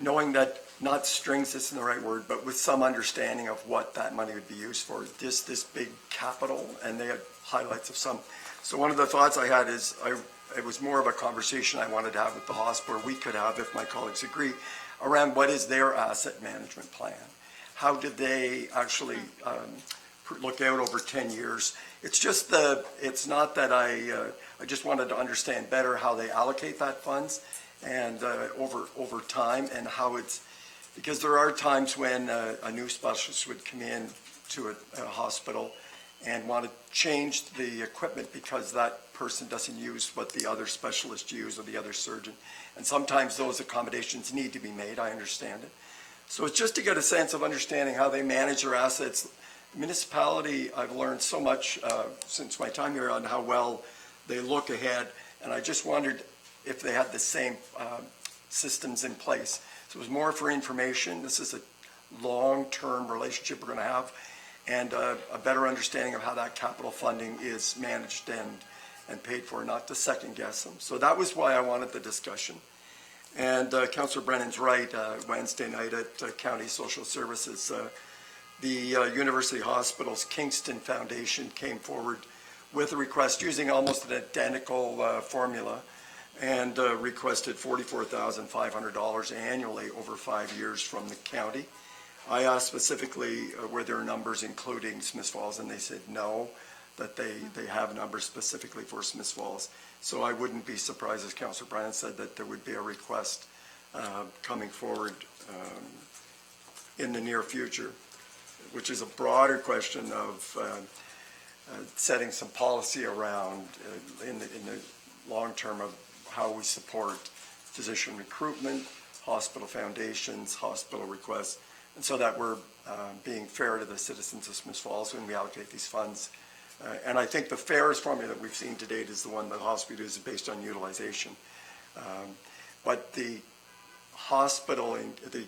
Knowing that, not strings isn't the right word, but with some understanding of what that money would be used for, this big capital, and they had highlights of some. So one of the thoughts I had is, it was more of a conversation I wanted to have with the hospital, we could have, if my colleagues agree, around what is their asset management plan? How did they actually look out over 10 years? It's just it's not that I just wanted to understand better how they allocate that funds and over time, and how it's, because there are times when a new specialist would come in to a hospital and want to change the equipment because that person doesn't use what the other specialist use or the other surgeon. And sometimes those accommodations need to be made, I understand it. So it's just to get a sense of understanding how they manage their assets. Municipality, I've learned so much since my time here on how well they look ahead, and I just wondered if they had the same systems in place. So it was more for information. This is a long-term relationship we're going to have, and a better understanding of how that capital funding is managed and paid for, not to second guess them. So that was why I wanted the discussion. And Councillor Brennan's right, Wednesday night at County Social Services, the University Hospitals Kingston Foundation came forward with a request using almost an identical formula, and requested $44,500 annually over 5 years from the county. I asked specifically were there numbers including Smiths Falls, and they said no, that they have numbers specifically for Smiths Falls. So I wouldn't be surprised, as Councillor Bryan said, that there would be a request coming forward in the near future, which is a broader question of setting some policy around in the long term of how we support physician recruitment, hospital foundations, hospital requests, and so that we're being fair to the citizens of Smiths Falls when we allocate these funds. And I think the fairest formula that we've seen to date is the one that hospital uses based on utilization. But the hospital, the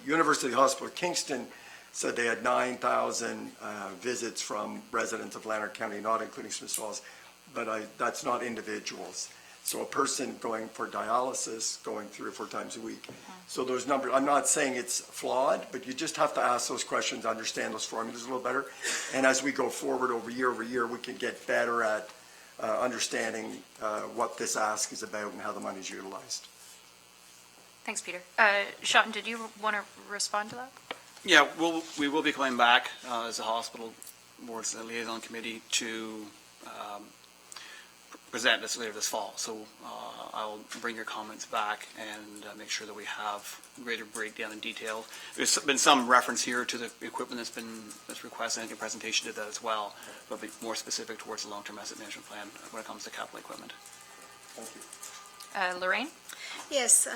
University Hospital Kingston said they had 9,000 visits from residents of Lanark County, not including Smiths Falls, but that's not individuals. So a person going for dialysis, going 3 or 4 times a week. So those numbers, I'm not saying it's flawed, but you just have to ask those questions, understand those formulas a little better. And as we go forward over year, we can get better at understanding what this ask is about and how the money is utilized. Thanks, Peter. Sean, did you want to respond to that? Yeah, we will be coming back as a hospital board's liaison committee to present this later this fall. So I'll bring your comments back and make sure that we have greater breakdown in detail. There's been some reference here to the equipment that's requested. I think your presentation did that as well, but be more specific towards the long-term asset management plan when it comes to capital equipment. Thank you. Lorraine? Yes,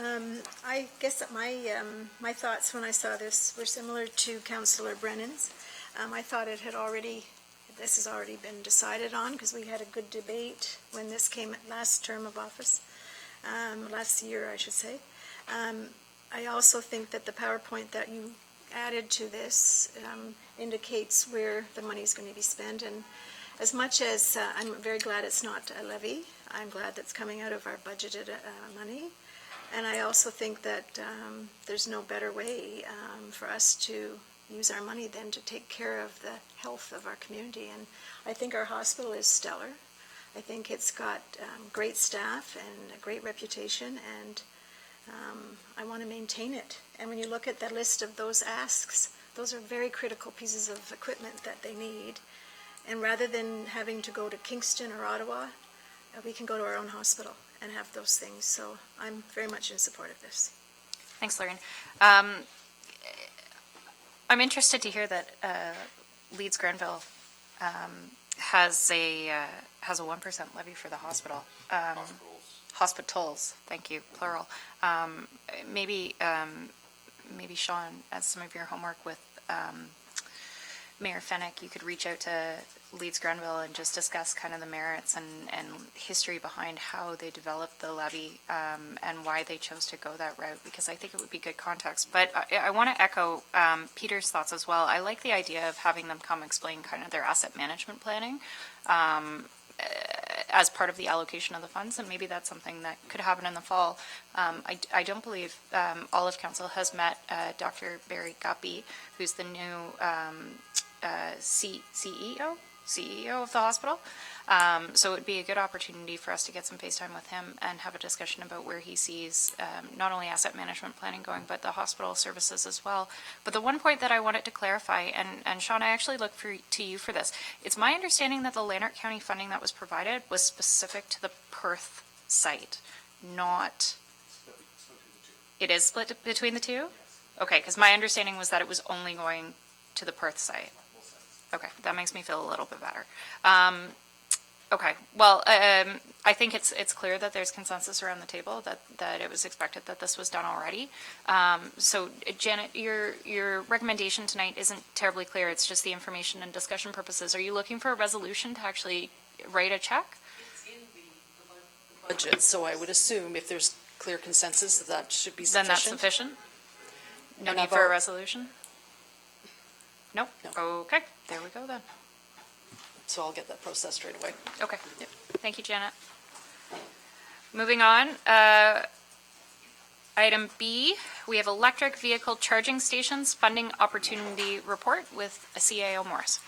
I guess that my thoughts when I saw this were similar to Councillor Brennan's. I thought this has already been decided on because we had a good debate when this came at last term of office, last year I should say. I also think that the PowerPoint that you added to this indicates where the money is going to be spent, and as much as I'm very glad it's not a levy, I'm glad that's coming out of our budgeted money. And I also think that there's no better way for us to use our money than to take care of the health of our community. And I think our hospital is stellar. I think it's got great staff and a great reputation, and I want to maintain it. And when you look at the list of those asks, those are very critical pieces of equipment that they need. And rather than having to go to Kingston or Ottawa, we can go to our own hospital and have those things. So I'm very much in support of this. Thanks, Lorraine. I'm interested to hear that Leeds Grenville has a 1% levy for the hospital. Hospitals, thank you, plural. Maybe Sean, as some of your homework with Mayor Fennick, you could reach out to Leeds Grenville and just discuss kind of the merits and history behind how they developed the levy and why they chose to go that route, because I think it would be good context. But I want to echo Peter's thoughts as well. I like the idea of having them come explain kind of their asset management planning as part of the allocation of the funds, and maybe that's something that could happen in the fall. I don't believe all of council has met Dr. Barry Guppy, who's the new CEO of the hospital. So it would be a good opportunity for us to get some face time with him and have a discussion about where he sees not only asset management planning going, but the hospital services as well. But the one point that I wanted to clarify, and Sean, I actually look to you for this. It's my understanding that the Lanark County funding that was provided was specific to the Perth site, not... It is split between the two? Okay, because my understanding was that it was only going to the Perth site. Okay, that makes me feel a little bit better. Okay, well, I think it's clear that there's consensus around the table that it was expected that this was done already. So, Janet, your recommendation tonight isn't terribly clear. It's just the information and discussion purposes. Are you looking for a resolution to actually write a check? It's in the budget, so I would assume if there's clear consensus that should be sufficient. Then that's sufficient? No And need I've for a al- resolution? Nope. No. Okay, there we go then. So I'll get that process straight away. Okay, thank you, Janet. Moving on, item B, we have electric vehicle charging stations funding opportunity report with a CAO Morris.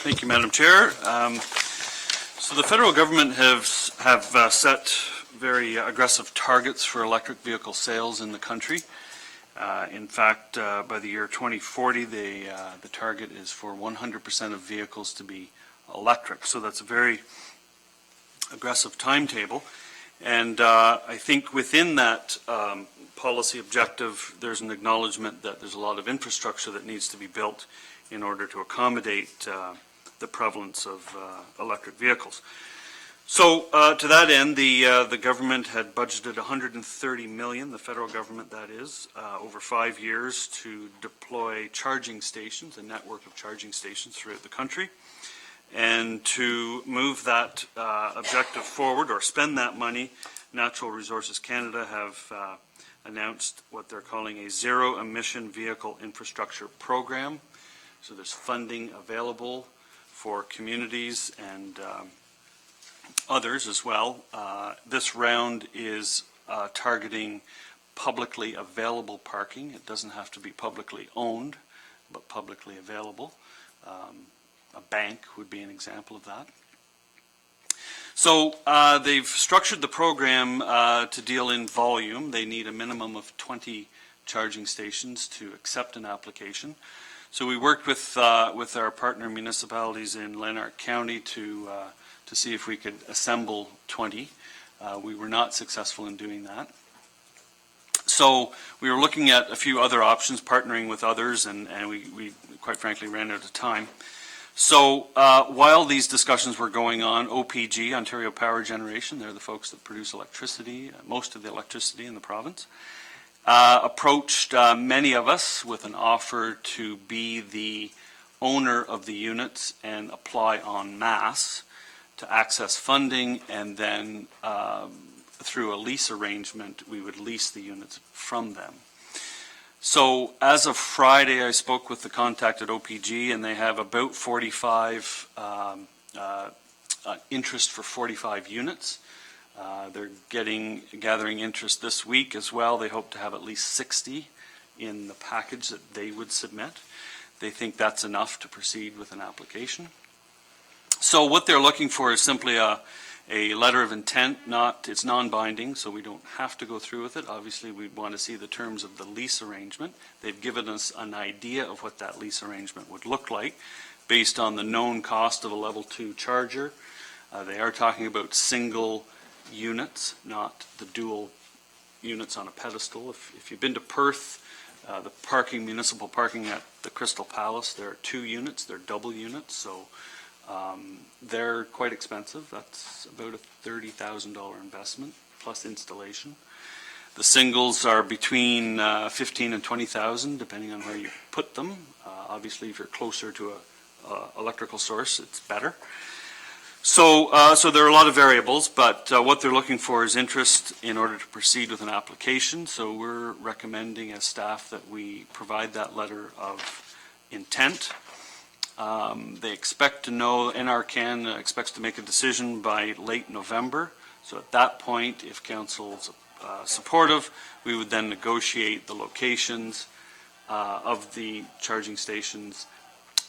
Thank you, Madam Chair. So the federal government have set very aggressive targets for electric vehicle sales in the country. In fact, by the year 2040, the target is for 100% of vehicles to be electric. So that's a very aggressive timetable. And I think within that policy objective, there's an acknowledgement that there's a lot of infrastructure that needs to be built in order to accommodate the prevalence of electric vehicles. So to that end, the government had budgeted $130 million, the federal government that is, over 5 years to deploy charging stations, a network of charging stations throughout the country. And to move that objective forward or spend that money, Natural Resources Canada have announced what they're calling a zero-emission vehicle infrastructure program. So there's funding available for communities and others as well. This round is targeting publicly available parking. It doesn't have to be publicly owned, but publicly available. A bank would be an example of that. So they've structured the program to deal in volume. They need a minimum of 20 charging stations to accept an application. So we worked with our partner municipalities in Lanark County to see if we could assemble 20. We were not successful in doing that. So we were looking at a few other options, partnering with others, and we quite frankly ran out of time. So while these discussions were going on, OPG, Ontario Power Generation, they're the folks that produce electricity, most of the electricity in the province, approached many of us with an offer to be the owner of the units and apply en masse to access funding, and then through a lease arrangement, we would lease the units from them. So as of Friday, I spoke with the contact at OPG, and they have about 45 interest for 45 units. They're gathering interest this week as well. They hope to have at least 60 in the package that they would submit. They think that's enough to proceed with an application. So what they're looking for is simply a letter of intent. It's non-binding, so we don't have to go through with it. Obviously, we want to see the terms of the lease arrangement. They've given us an idea of what that lease arrangement would look like based on the known cost of a level 2 charger. They are talking about single units, not the dual units on a pedestal. If you've been to Perth, the municipal parking at the Crystal Palace, there are 2 units. They're double units, so they're quite expensive. That's about a $30,000 investment plus installation. The singles are between 15 and 20,000, depending on where you put them. Obviously, if you're closer to a electrical source, it's better. So there are a lot of variables, but what they're looking for is interest in order to proceed with an application. So we're recommending as staff that we provide that letter of intent. They expect to know, NRCan expects to make a decision by late November. So at that point, if council's supportive, we would then negotiate the locations of the charging stations,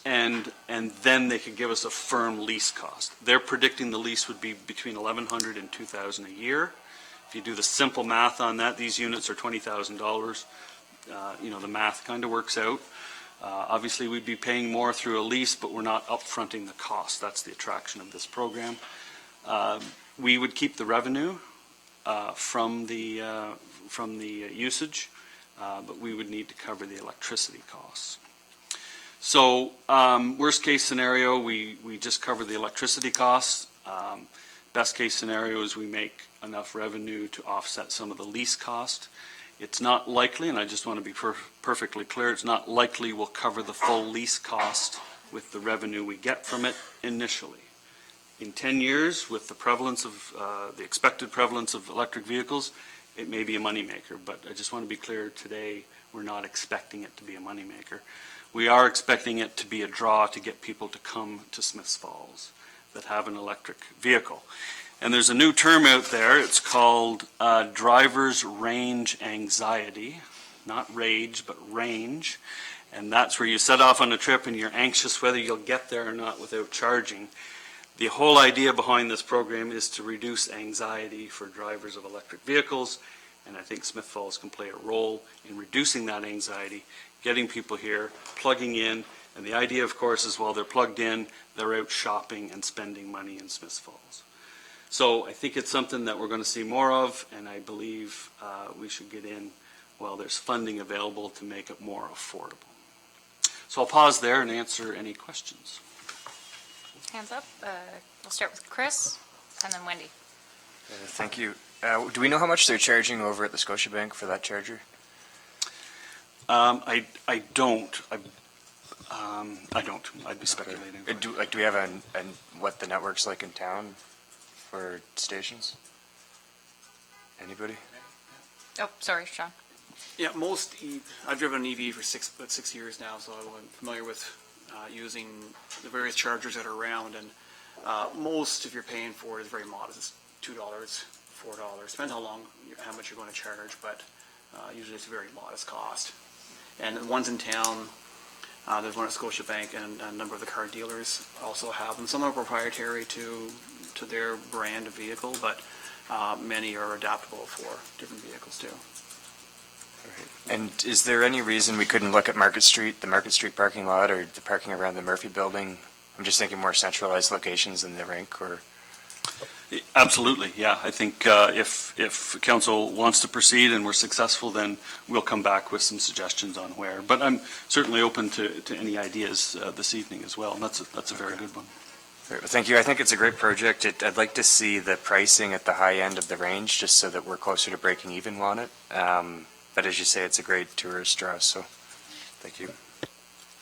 and then they could give us a firm lease cost. They're predicting the lease would be between $1,100 and $2,000 a year. If you do the simple math on that, these units are $20,000. The math kind of works out. Obviously, we'd be paying more through a lease, but we're not upfronting the cost. That's the attraction of this program. We would keep the revenue from the usage, but we would need to cover the electricity costs. So worst case scenario, we just cover the electricity costs. Best case scenario is we make enough revenue to offset some of the lease cost. It's not likely, and I just want to be perfectly clear, it's not likely we'll cover the full lease cost with the revenue we get from it initially. In 10 years, with the prevalence of, the expected prevalence of electric vehicles, it may be a moneymaker, but I just want to be clear today, we're not expecting it to be a moneymaker. We are expecting it to be a draw to get people to come to Smiths Falls that have an electric vehicle. And there's a new term out there, it's called driver's range anxiety, not rage, but range. And that's where you set off on a trip and you're anxious whether you'll get there or not without charging. The whole idea behind this program is to reduce anxiety for drivers of electric vehicles, and I think Smiths Falls can play a role in reducing that anxiety, getting people here, plugging in, and the idea, of course, is while they're plugged in, they're out shopping and spending money in Smiths Falls. So I think it's something that we're going to see more of, and I believe we should get in while there's funding available to make it more affordable. So I'll pause there and answer any questions. Hands up. We'll start with Chris and then Wendy. Thank you. Do we know how much they're charging over at the Scotiabank for that charger? I don't. I don't. I'd be speculating. Okay. Do we have what the network's like in town for stations? Anybody? Oh, sorry, Sean. Yeah, I've driven an EV for about 6 years now, so I'm familiar with using the various chargers that are around, and most, if you're paying for it, is very modest. It's $2, $4. Depends how much you're going to charge, but usually it's a very modest cost. And the ones in town, there's one at Scotiabank, and a number of the car dealers also have them. Some are proprietary to their brand of vehicle, but many are adaptable for different vehicles too. And is there any reason we couldn't look at Market Street, the Market Street parking lot, or the parking around the Murphy building? I'm just thinking more centralized locations in the rink, or? Absolutely, yeah. I think if council wants to proceed and we're successful, then we'll come back with some suggestions on where. But I'm certainly open to any ideas this evening as well, and that's a very good one. Thank you. I think it's a great project. I'd like to see the pricing at the high end of the range, just so that we're closer to breaking even on it. But as you say, it's a great tourist draw, so thank you.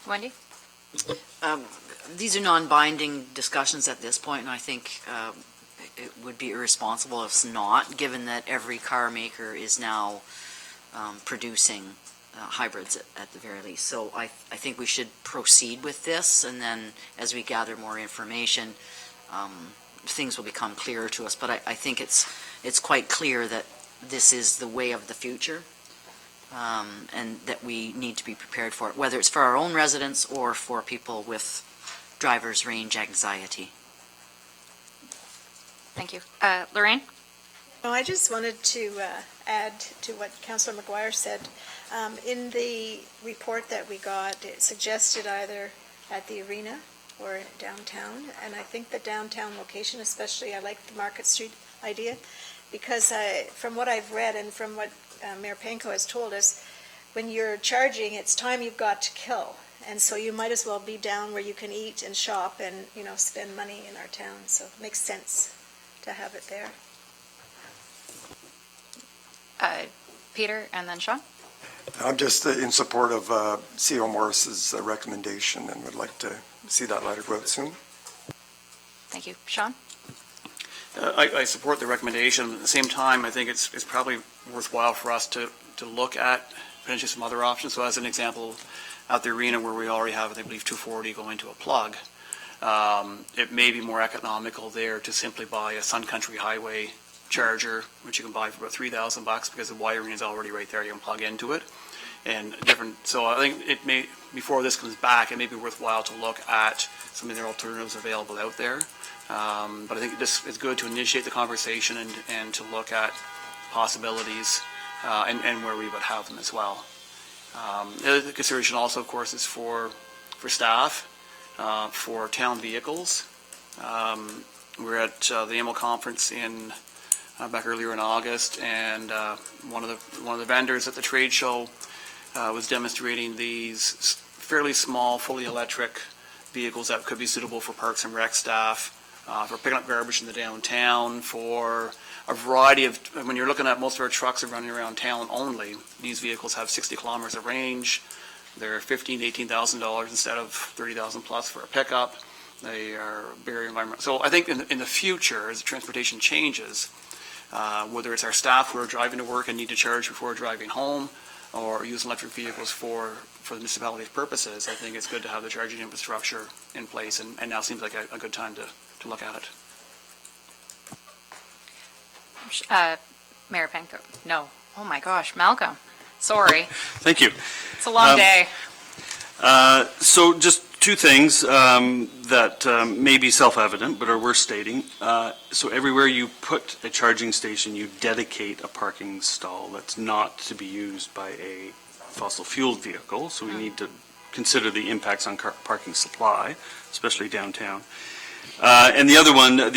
Wendy? These are non-binding discussions at this point, and I think it would be irresponsible if it's not, given that every car maker is now producing hybrids at the very least. So I think we should proceed with this, and then as we gather more information, things will become clearer to us. But I think it's quite clear that this is the way of the future. And that we need to be prepared for it, whether it's for our own residents or for people with driver's range anxiety. Thank you. Lorraine? No, I just wanted to add to what Councillor McGuire said. In the report that we got, it suggested either at the arena or downtown, and I think the downtown location especially, I like the Market Street idea, because from what I've read and from what Mayor Panko has told us, when you're charging, it's time you've got to kill. And so you might as well be down where you can eat and shop and, spend money in our town. So it makes sense to have it there. Peter, and then Sean. I'm just in support of C.O. Morris's recommendation and would like to see that letter go out soon. Thank you. Sean? I support the recommendation. At the same time, I think it's probably worthwhile for us to look at potentially some other options. So as an example, at the arena where we already have, I believe, 240 going to a plug, it may be more economical there to simply buy a Sun Country Highway charger, which you can buy for about $3,000 because the wiring is already right there. You can plug into it. And different, so I think it may, before this comes back, it may be worthwhile to look at some of the alternatives available out there. But I think this is good to initiate the conversation and to look at possibilities and where we would have them as well. The other consideration also, of course, is for staff, for town vehicles. We're at the AMO conference back earlier in August, and one of the vendors at the trade show was demonstrating these fairly small, fully electric vehicles that could be suitable for Parks and Rec staff, for picking up garbage in the downtown, for a variety of, when you're looking at most of our trucks are running around town only, these vehicles have 60 kilometers of range. They're $15,000 to $18,000 instead of $30,000 plus for a pickup. They are very environmental. So I think in the future, as transportation changes, whether it's our staff who are driving to work and need to charge before driving home, or use electric vehicles for the municipality's purposes, I think it's good to have the charging infrastructure in place, and now seems like a good time to look at it. Mayor Penco. No. Oh my gosh, Malcolm. Sorry. Thank you. It's a long day. So just two things that may be self-evident but are worth stating. So everywhere you put a charging station, you dedicate a parking stall that's not to be used by a fossil fuel vehicle. So we need to consider the impacts on parking supply, especially downtown. And the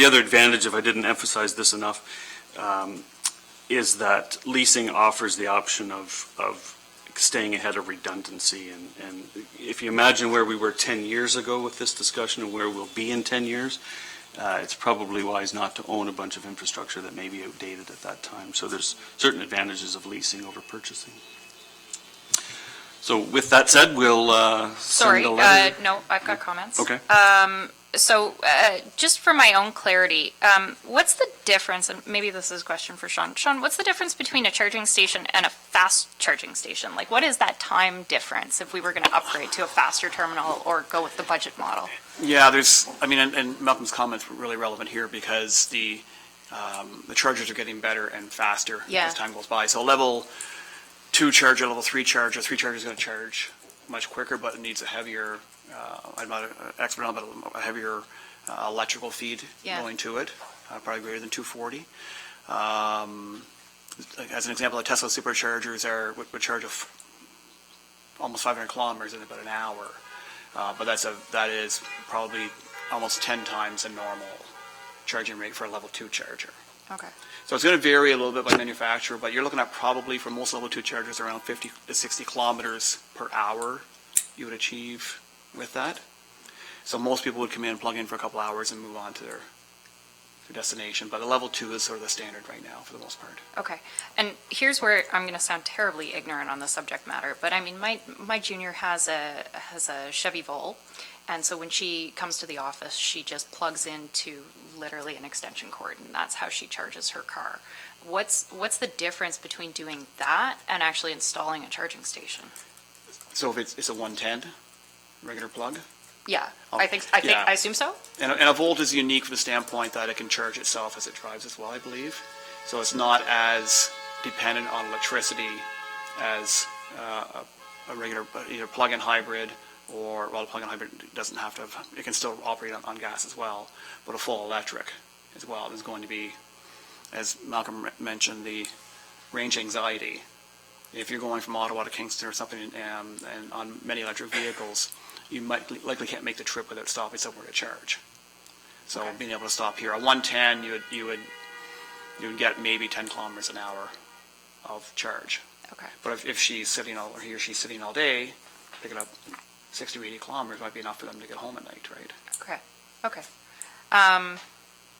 other advantage, if I didn't emphasize this enough, is that leasing offers the option of staying ahead of redundancy. And if you imagine where we were 10 years ago with this discussion and where we'll be in 10 years, it's probably wise not to own a bunch of infrastructure that may be outdated at that time. So there's certain advantages of leasing over purchasing. So with that said, we'll Sorry, send a letter. no, I've got comments. Okay. So just for my own clarity, what's the difference, and maybe this is a question for Sean. Sean, what's the difference between a charging station and a fast charging station? Like, what is that time difference if we were going to upgrade to a faster terminal or go with the budget model? Yeah, and Malcolm's comments were really relevant here because the chargers are getting better and faster as time goes by. So level 2 charger, level 3 charger, 3 charger is going to charge much quicker, but it needs a heavier, I'm not an expert on it, but a heavier electrical feed going to it, probably greater than 240. As an example, the Tesla superchargers would charge almost 500 kilometers in about an hour, but that is probably almost 10 times the normal charging rate for a level 2 charger. Okay. So it's going to vary a little bit by manufacturer, but you're looking at probably for most level 2 chargers around 50 to 60 kilometers per hour you would achieve with that. So most people would come in, plug in for a couple hours, and move on to their destination. But the level 2 is sort of the standard right now for the most part. Okay. And here's where I'm going to sound terribly ignorant on the subject matter, but I mean, my junior has a Chevy Volt, and so when she comes to the office, she just plugs into literally an extension cord, and that's how she charges her car. What's the difference between doing that and actually installing a charging station? So if it's a 110 regular plug? Yeah, Oh, I assume so. And a Volt is unique from the standpoint that it can charge itself as it drives as well, I believe. So it's not as dependent on electricity as a regular either plug-in hybrid or, well, a plug-in hybrid doesn't have to have, it can still operate on gas as well, but a full electric as well is going to be, as Malcolm mentioned, the range anxiety. If you're going from Ottawa to Kingston or something, and on many electric vehicles, you likely can't make the trip without stopping somewhere to charge. So being able to stop here, a 110, you would get maybe 10 kilometers an hour of charge. Okay. But if she's sitting or he or she's sitting all day, picking up 60 or 80 kilometers might be enough for them to get home at night, right? Okay.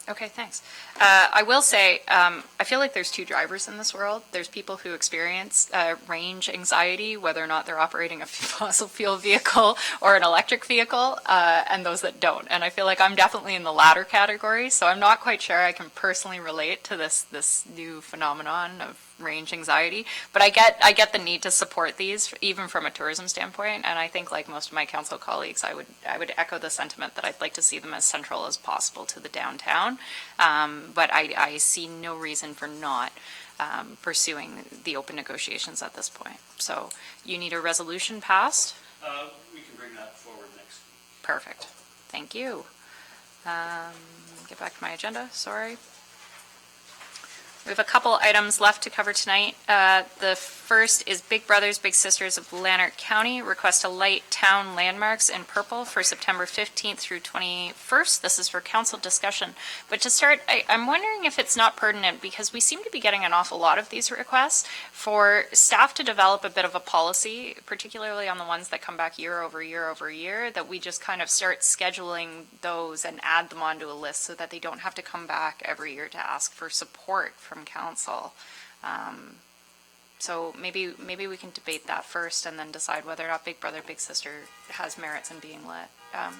Okay, thanks. I will say, I feel like there's two drivers in this world. There's people who experience range anxiety, whether or not they're operating a fossil fuel vehicle or an electric vehicle, and those that don't. And I feel like I'm definitely in the latter category, so I'm not quite sure I can personally relate to this new phenomenon of range anxiety. But I get the need to support these, even from a tourism standpoint. And I think, like most of my council colleagues, I would echo the sentiment that I'd like to see them as central as possible to the downtown. But I see no reason for not pursuing the open negotiations at this point. So you need a resolution passed? We can bring that forward next week. Perfect. Thank you. Get back to my agenda, sorry. We have a couple items left to cover tonight. The first is Big Brothers Big Sisters of Lanark County request to light town landmarks in purple for September 15th through 21st. This is for council discussion. But to start, I'm wondering if it's not pertinent, because we seem to be getting an awful lot of these requests, for staff to develop a bit of a policy, particularly on the ones that come back year over year over year, that we just kind of start scheduling those and add them onto a list so that they don't have to come back every year to ask for support from council. So maybe we can debate that first and then decide whether or not Big Brother Big Sister has merits in being lit.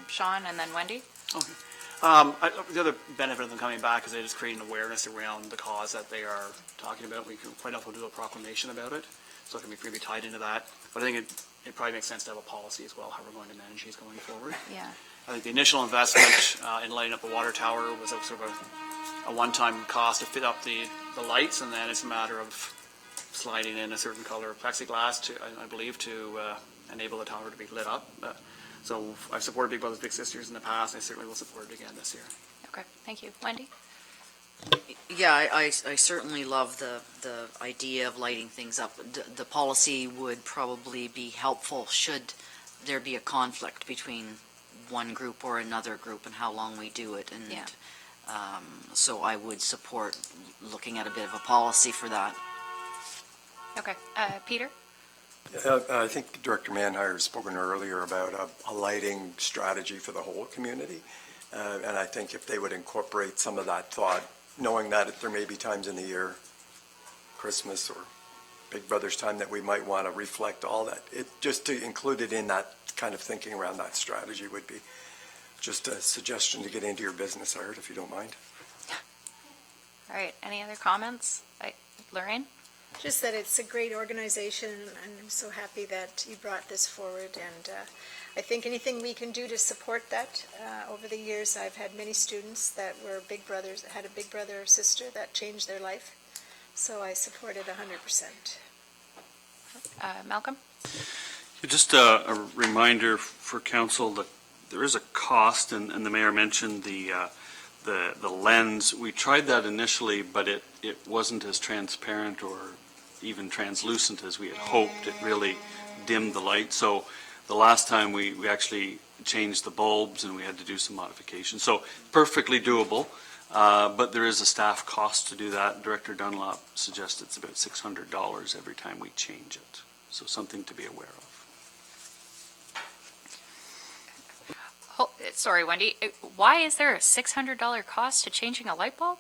Sean and then Wendy? Okay. The other benefit of them coming back is they just create an awareness around the cause that they are talking about. We can quite often do a proclamation about it, so it can be maybe tied into that. But I think it probably makes sense to have a policy as well, how we're going to manage these going forward. Yeah. I think the initial investment in lighting up a water tower was sort of a one-time cost to fit up the lights, and then it's a matter of sliding in a certain color plexiglass, I believe, to enable the tower to be lit up. So I've supported Big Brothers Big Sisters in the past, and I certainly will support it again this year. Okay, thank you. Wendy? Yeah, I certainly love the idea of lighting things up. The policy would probably be helpful should there be a conflict between one group or another group and how long we do it. And Yeah. So I would support looking at a bit of a policy for that. Okay. Peter? I think Director Manhire has spoken earlier about a lighting strategy for the whole community. And I think if they would incorporate some of that thought, knowing that there may be times in the year, Christmas or Big Brother's time, that we might want to reflect all that. Just to include it in that kind of thinking around that strategy would be just a suggestion to get into your business, Art, if you don't mind. All right, any other comments? Lorraine? Just that it's a great organization, and I'm so happy that you brought this forward, and I think anything we can do to support that. Over the years, I've had many students that were big brothers, had a big brother or sister that changed their life, so I support it 100%. Malcolm? Just a reminder for council that there is a cost, and the mayor mentioned the lens. We tried that initially, but it wasn't as transparent or even translucent as we had hoped. It really dimmed the light. So the last time we actually changed the bulbs and we had to do some modifications. So perfectly doable, but there is a staff cost to do that. Director Dunlop suggests it's about $600 every time we change it. So something to be aware of. Oh, sorry, Wendy. Why is there a $600 cost to changing a light bulb?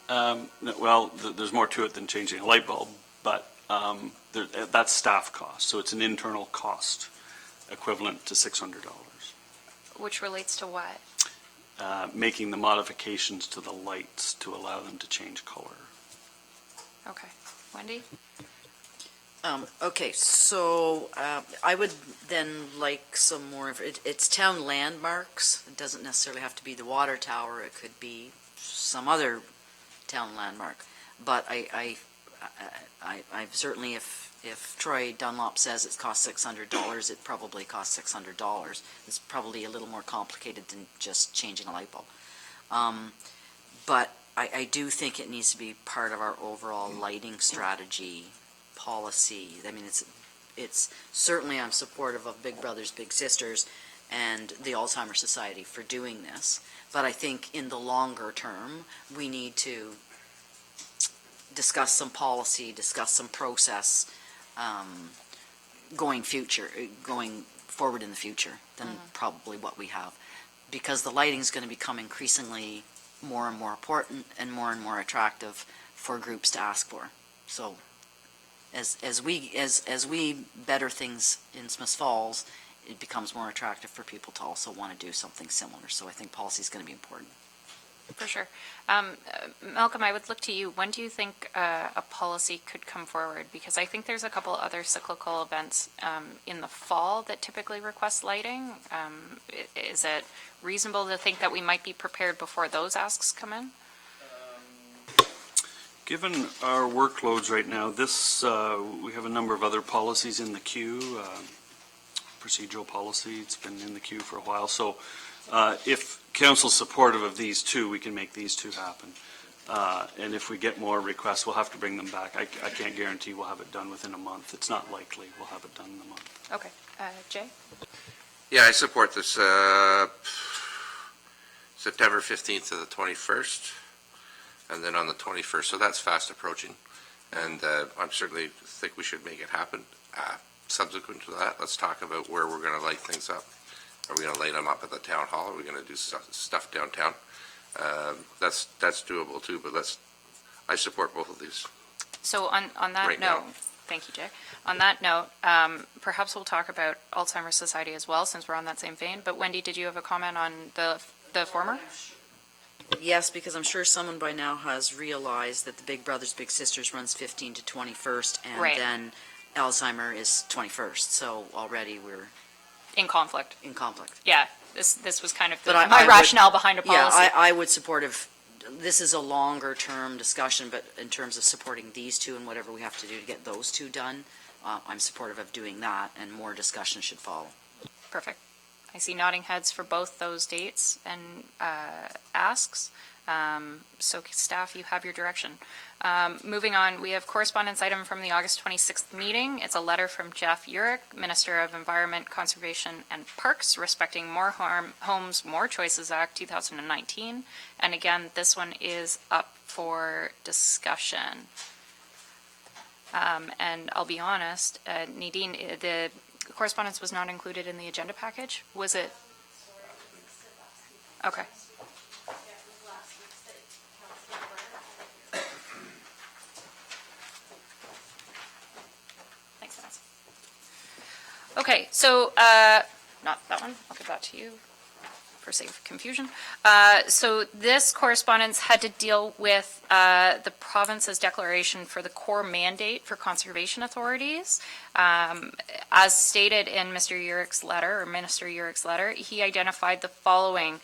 Well, there's more to it than changing a light bulb, but that's staff cost. So it's an internal cost equivalent to $600. Which relates to what? Making the modifications to the lights to allow them to change color. Okay. Wendy? Okay, so I would then like some more, it's town landmarks. It doesn't necessarily have to be the water tower. It could be some other town landmark. But I certainly, if Troy Dunlop says it costs $600, it probably costs $600. It's probably a little more complicated than just changing a light bulb. But I do think it needs to be part of our overall lighting strategy policy. I mean, it's certainly, I'm supportive of Big Brothers Big Sisters and the Alzheimer's Society for doing this, but I think in the longer term we need to discuss some policy, discuss some process going forward in the future than probably what we have, because the lighting is going to become increasingly more and more important and more attractive for groups to ask for. So as we better things in Smiths Falls, it becomes more attractive for people to also want to do something similar. So I think policy is going to be important. For sure. Malcolm, I would look to you. When do you think a policy could come forward? Because I think there's a couple other cyclical events in the fall that typically request lighting. Is it reasonable to think that we might be prepared before those asks come in? Given our workloads right now, we have a number of other policies in the queue. Procedural policy, it's been in the queue for a while. So if council's supportive of these two, we can make these two happen. And if we get more requests, we'll have to bring them back. I can't guarantee we'll have it done within a month. It's not likely we'll have it done in a month. Okay. Jay? Yeah, I support this September 15th to the 21st, and then on the 21st. So that's fast approaching, and I certainly think we should make it happen. Subsequent to that, let's talk about where we're going to light things up. Are we going to light them up at the town hall? Are we going to do stuff downtown? That's doable too, but I support both of these. So on that Right note, now. thank you, Jay. On that note, perhaps we'll talk about Alzheimer's Society as well, since we're on that same vein. But Wendy, did you have a comment on the former? Yes, because I'm sure someone by now has realized that the Big Brothers Big Sisters runs 15 to 21st, and Right. then Alzheimer is 21st. So already we're In conflict. in conflict. Yeah, this was kind of But I my would- rationale behind a policy. Yeah, I would support this is a longer term discussion, but in terms of supporting these two and whatever we have to do to get those two done, I'm supportive of doing that, and more discussion should follow. Perfect. I see nodding heads for both those dates and asks. So staff, you have your direction. Moving on, we have correspondence item from the August 26th meeting. It's a letter from Jeff Urick, Minister of Environment, Conservation, and Parks, respecting More Homes, More Choices Act 2019. And again, this one is up for discussion. And I'll be honest, Nadine, the correspondence was not included in the agenda package, was it? Okay. Thanks, Vanessa. Okay, so, not that one, I'll give that to you for sake of confusion. So this correspondence had to deal with the province's declaration for the core mandate for conservation authorities. As stated in Mr. Urick's letter, or Minister Urick's letter, he identified the following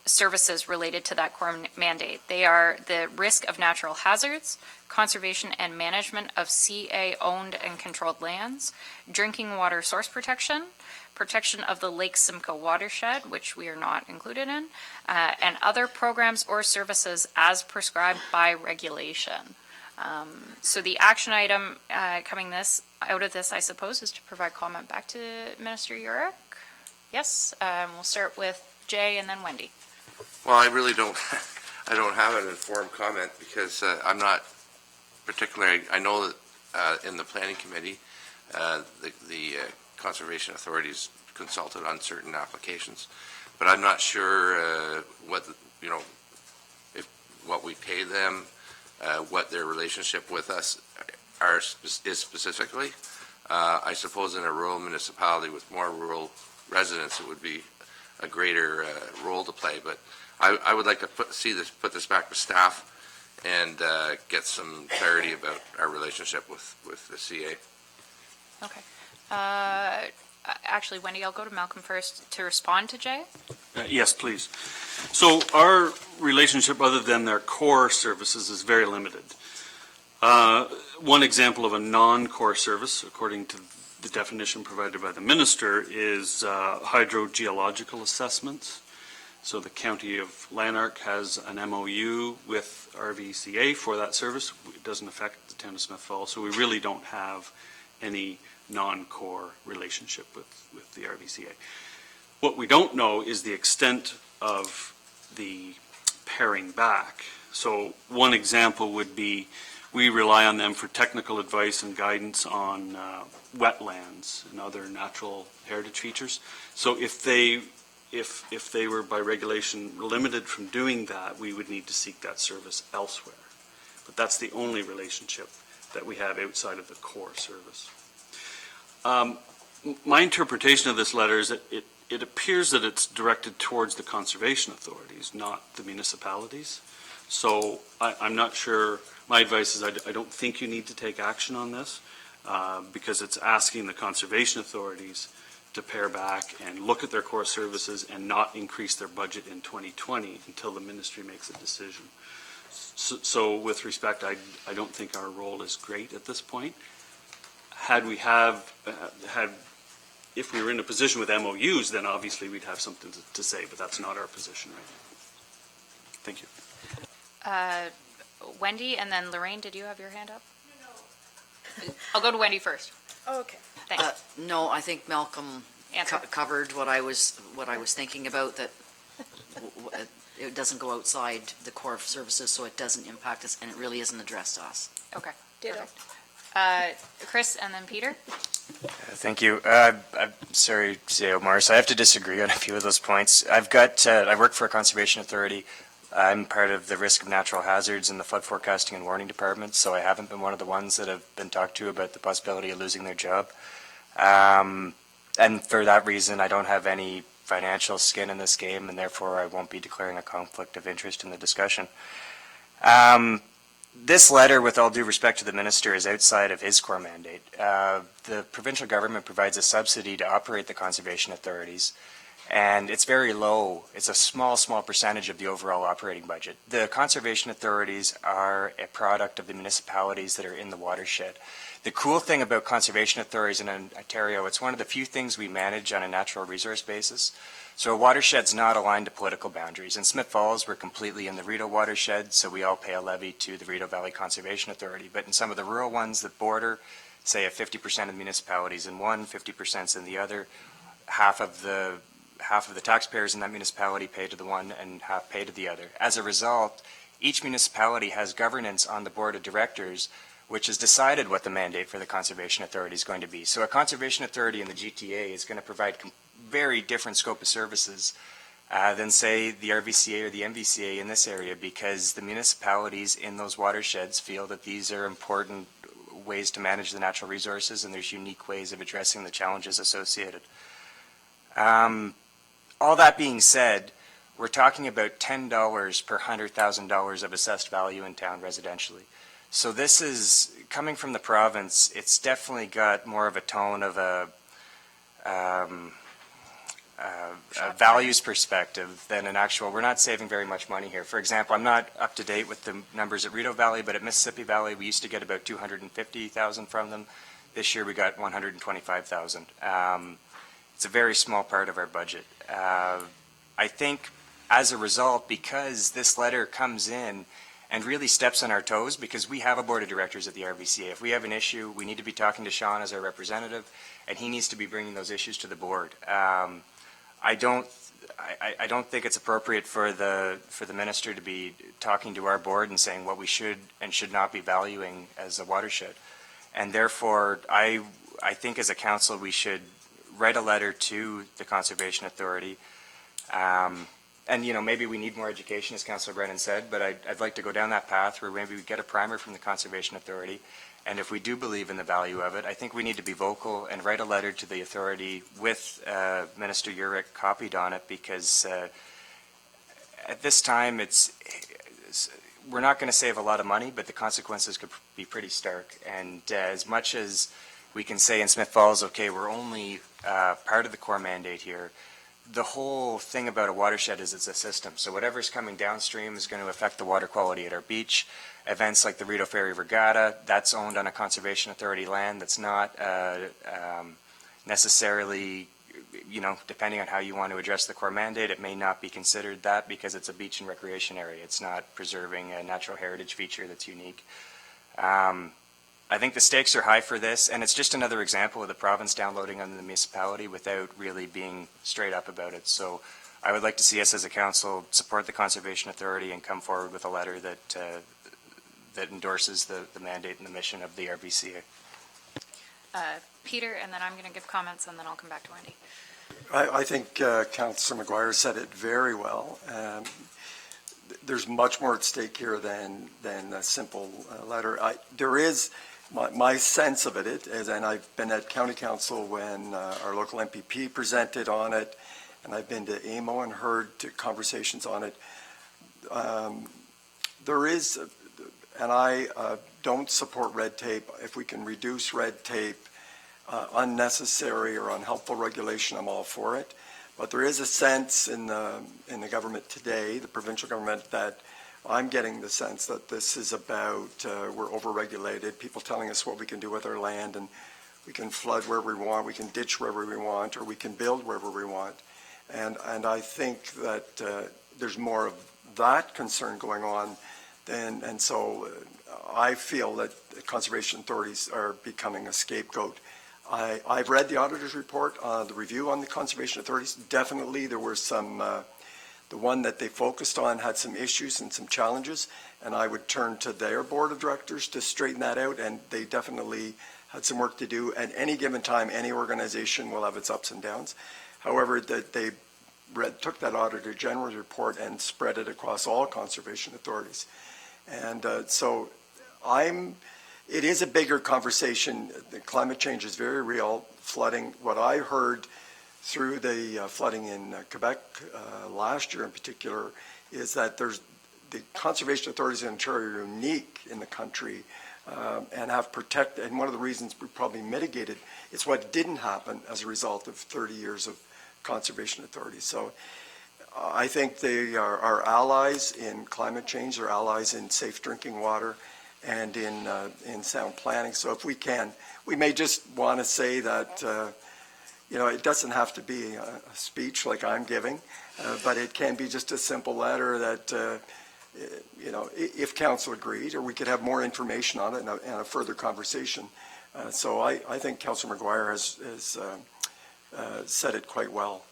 services related to that core mandate. They are the risk of natural hazards, conservation and management of CA-owned and controlled lands, drinking water source protection, protection of the Lake Simcoe watershed, which we are not included in, and other programs or services as prescribed by regulation. So the action item coming out of this, I suppose, is to provide comment back to Minister Urick. Yes, we'll start with Jay and then Wendy. Well, I really don't, I don't have an informed comment because I'm not particularly, I know that in the planning committee, the conservation authorities consulted on certain applications, but I'm not sure what, what we pay them, what their relationship with us is specifically. I suppose in a rural municipality with more rural residents, it would be a greater role to play, but I would like to put this back to staff and get some clarity about our relationship with the CA. Okay. Actually, Wendy, I'll go to Malcolm first to respond to Jay. Yes, please. So our relationship, other than their core services, is very limited. One example of a non-core service, according to the definition provided by the minister, is hydrogeological assessments. So the County of Lanark has an MOU with RVCA for that service. It doesn't affect the town of Smith Falls, so we really don't have any non-core relationship with the RVCA. What we don't know is the extent of the paring back. So one example would be we rely on them for technical advice and guidance on wetlands and other natural heritage features. So if they if they were by regulation limited from doing that, we would need to seek that service elsewhere. But that's the only relationship that we have outside of the core service. My interpretation of this letter is that it appears that it's directed towards the conservation authorities, not the municipalities. So I'm not sure. My advice is I don't think you need to take action on this because it's asking the conservation authorities to pare back and look at their core services and not increase their budget in 2020 until the ministry makes a decision. So with respect, I don't think our role is great at this point. If we were in a position with MOUs, then obviously we'd have something to say, but that's not our position right now. Thank you. Wendy, and then Lorraine, did you have your hand up? No. I'll go to Wendy first. Okay. Thanks. No, I think Malcolm covered what I was thinking about, that it doesn't go outside the core of services, so it doesn't impact us, and it really isn't addressed to us. Okay. Ditto. Chris, and then Peter. Thank you. I'm sorry, CEO Morris, I have to disagree on a few of those points. I work for a conservation authority. I'm part of the risk of natural hazards in the flood forecasting and warning department, so I haven't been one of the ones that have been talked to about the possibility of losing their job. And for that reason, I don't have any financial skin in this game, and therefore I won't be declaring a conflict of interest in the discussion. This letter, with all due respect to the minister, is outside of his core mandate. The provincial government provides a subsidy to operate the conservation authorities, and it's very low. It's a small percentage of the overall operating budget. The conservation authorities are a product of the municipalities that are in the watershed. The cool thing about conservation authorities in Ontario, it's one of the few things we manage on a natural resource basis. So a watershed's not aligned to political boundaries. In Smith Falls, we're completely in the Rideau watershed, so we all pay a levy to the Rideau Valley Conservation Authority. But in some of the rural ones that border, say, 50% of the municipalities in one, 50% in the other, half of the taxpayers in that municipality pay to the one and half pay to the other. As a result, each municipality has governance on the board of directors, which has decided what the mandate for the conservation authority is going to be. So a conservation authority in the GTA is going to provide very different scope of services than, say, the RVCA or the MVCA in this area, because the municipalities in those watersheds feel that these are important ways to manage the natural resources, and there's unique ways of addressing the challenges associated. All that being said, we're talking about $10 per $100,000 of assessed value in town residentially. So this is, coming from the province, it's definitely got more of a tone of a values perspective than an actual. We're not saving very much money here. For example, I'm not up to date with the numbers at Rideau Valley, but at Mississippi Valley, we used to get about $250,000 from them. This year we got $125,000. It's a very small part of our budget. I think as a result, because this letter comes in and really steps on our toes, because we have a board of directors at the RVCA. If we have an issue, we need to be talking to Sean as our representative, and he needs to be bringing those issues to the board. I don't think it's appropriate for the minister to be talking to our board and saying what we should and should not be valuing as a watershed. And therefore, I think as a council, we should write a letter to the Conservation Authority. And, you know, maybe we need more education, as Councillor Brennan said, but I'd like to go down that path where maybe we get a primer from the Conservation Authority. And if we do believe in the value of it, I think we need to be vocal and write a letter to the authority with Minister Urick copied on it, because at this time, we're not going to save a lot of money, but the consequences could be pretty stark. And as much as we can say in Smith Falls, okay, we're only part of the core mandate here, the whole thing about a watershed is it's a system. So whatever's coming downstream is going to affect the water quality at our beach. Events like the Rideau Ferry Regatta, that's owned on a Conservation Authority land. That's not necessarily, you know, depending on how you want to address the core mandate, it may not be considered that because it's a beach and recreation area. It's not preserving a natural heritage feature that's unique. I think the stakes are high for this, and it's just another example of the province downloading on the municipality without really being straight up about it. So I would like to see us as a council support the Conservation Authority and come forward with a letter that endorses the mandate and the mission of the RVCA. Peter, and then I'm going to give comments, and then I'll come back to Wendy. I think Councillor McGuire said it very well. There's much more at stake here than a simple letter. There is, my sense of it is, and I've been at County Council when our local MPP presented on it, and I've been to AMO and heard conversations on it. There is, and I don't support red tape. If we can reduce red tape, unnecessary or unhelpful regulation, I'm all for it. But there is a sense in the government today, the provincial government, that I'm getting the sense that this is about we're overregulated, people telling us what we can do with our land, and we can flood wherever we want, we can ditch wherever we want, or we can build wherever we want. And I think that there's more of that concern going on and so I feel that conservation authorities are becoming a scapegoat. I've read the auditor's report, the review on the conservation authorities. Definitely there were some, the one that they focused on had some issues and some challenges, and I would turn to their board of directors to straighten that out, and they definitely had some work to do. At any given time, any organization will have its ups and downs. However, that they took that Auditor General's report and spread it across all conservation authorities. And so it is a bigger conversation. The climate change is very real. Flooding, what I heard through the flooding in Quebec last year in particular, is that the conservation authorities in Ontario are unique in the country and have protected, and one of the reasons we probably mitigated is what didn't happen as a result of 30 years of conservation authorities. So I think they are our allies in climate change, they're allies in safe drinking water, and in sound planning. So if we can, we may just want to say that, it doesn't have to be a speech like I'm giving, but it can be just a simple letter that, if council agreed, or we could have more information on it and a further conversation. So I think Councillor McGuire has said it quite well.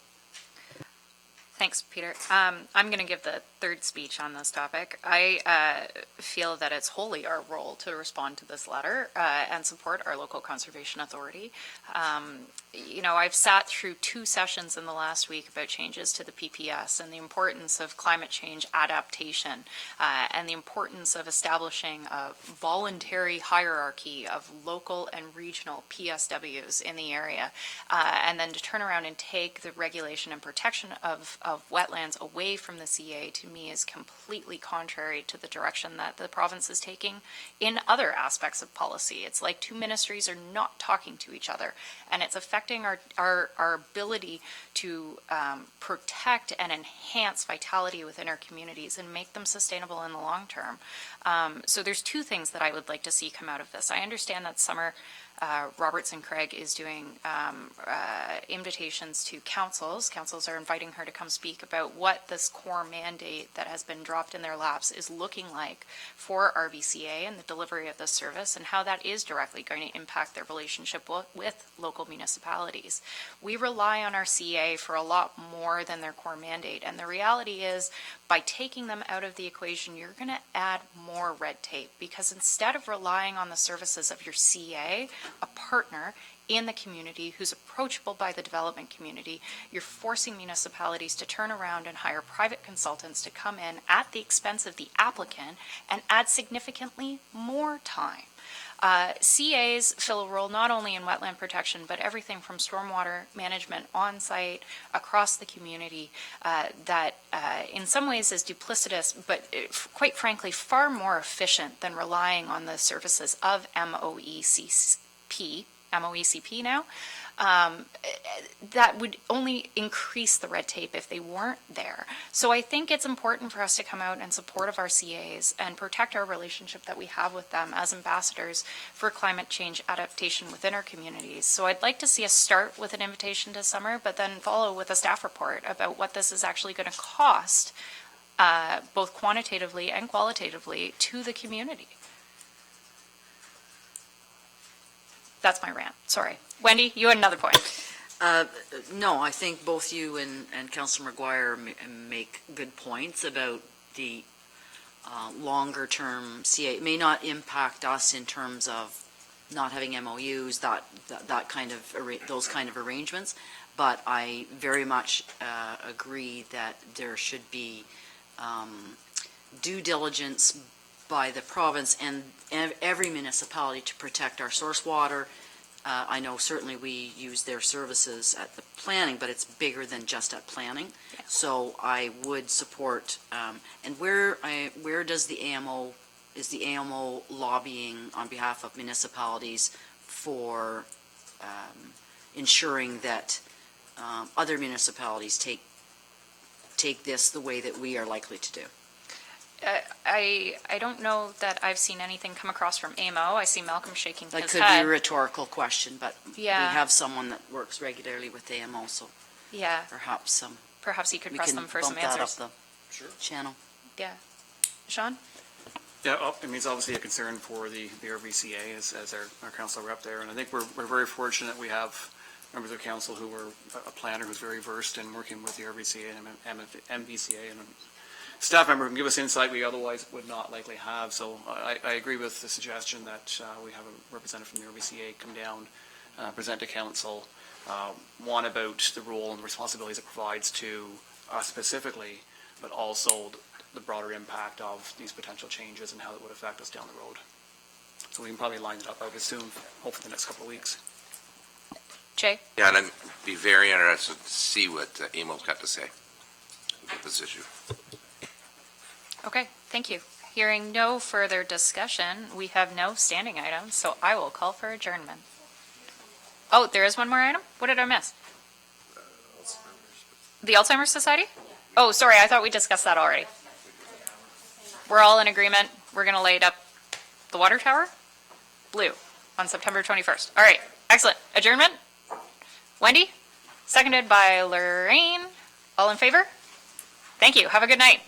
Thanks, Peter. I'm going to give the third speech on this topic. I feel that it's wholly our role to respond to this letter and support our local conservation authority. I've sat through 2 sessions in the last week about changes to the PPS and the importance of climate change adaptation and the importance of establishing a voluntary hierarchy of local and regional PSWs in the area, and then to turn around and take the regulation and protection of wetlands away from the CA, to me, is completely contrary to the direction that the province is taking in other aspects of policy. It's like 2 ministries are not talking to each other, and it's affecting our ability to protect and enhance vitality within our communities and make them sustainable in the long term. So there's 2 things that I would like to see come out of this. I understand that Summer Robertson Craig is doing invitations to councils. Councils are inviting her to come speak about what this core mandate that has been dropped in their laps is looking like for RBCA and the delivery of this service, and how that is directly going to impact their relationship with local municipalities. We rely on our CA for a lot more than their core mandate, and the reality is, by taking them out of the equation, you're going to add more red tape, because instead of relying on the services of your CA, a partner in the community who's approachable by the development community, you're forcing municipalities to turn around and hire private consultants to come in at the expense of the applicant and add significantly more time. CAs fill a role not only in wetland protection, but everything from stormwater management on site across the community that in some ways is duplicitous, but quite frankly far more efficient than relying on the services of MOECP now. That would only increase the red tape if they weren't there. So I think it's important for us to come out in support of our CAs and protect our relationship that we have with them as ambassadors for climate change adaptation within our communities. So I'd like to see us start with an invitation to Summer, but then follow with a staff report about what this is actually going to cost, both quantitatively and qualitatively, to the community. That's my rant. Sorry. Wendy, you had another point. No, I think both you and Councillor McGuire make good points about the longer-term CA. It may not impact us in terms of not having MOUs, that kind of, those kind of arrangements. But I very much agree that there should be due diligence by the province and every municipality to protect our source water. I know certainly we use their services at the planning, but it's bigger than just at planning. Yeah. So I would support, and where does the AMO, is the AMO lobbying on behalf of municipalities for ensuring that other municipalities take this the way that we are likely to do? I don't know that I've seen anything come across from AMO. I see Malcolm shaking That his could be head. a rhetorical question, but we Yeah. have someone that works regularly with AMO, so Yeah, perhaps perhaps he could we press can them for bump some that up answers. the channel. Yeah. Sean? Yeah, I mean, it's obviously a concern for the RVCA as our council rep there, and I think we're very fortunate we have members of council who are a planner who's very versed in working with the RVCA and MVCA, and a staff member who can give us insight we otherwise would not likely have. So I agree with the suggestion that we have a representative from the RVCA come down, present to council, one about the role and responsibilities it provides to us specifically, but also the broader impact of these potential changes and how it would affect us down the road. So we can probably line it up, I would assume, hopefully the next couple of weeks. Jay? Yeah, and I'd be very interested to see what AMO's got to say about this issue. Okay, thank you. Hearing no further discussion, we have no standing items, so I will call for adjournment. Oh, there is one more item? What did I miss? The Alzheimer's Society? Oh, sorry, I thought we discussed that already. We're all in agreement. We're going to light up the water tower blue on September 21st. All right, excellent. Adjournment? Wendy? Seconded by Lorraine. All in favor? Thank you. Have a good night.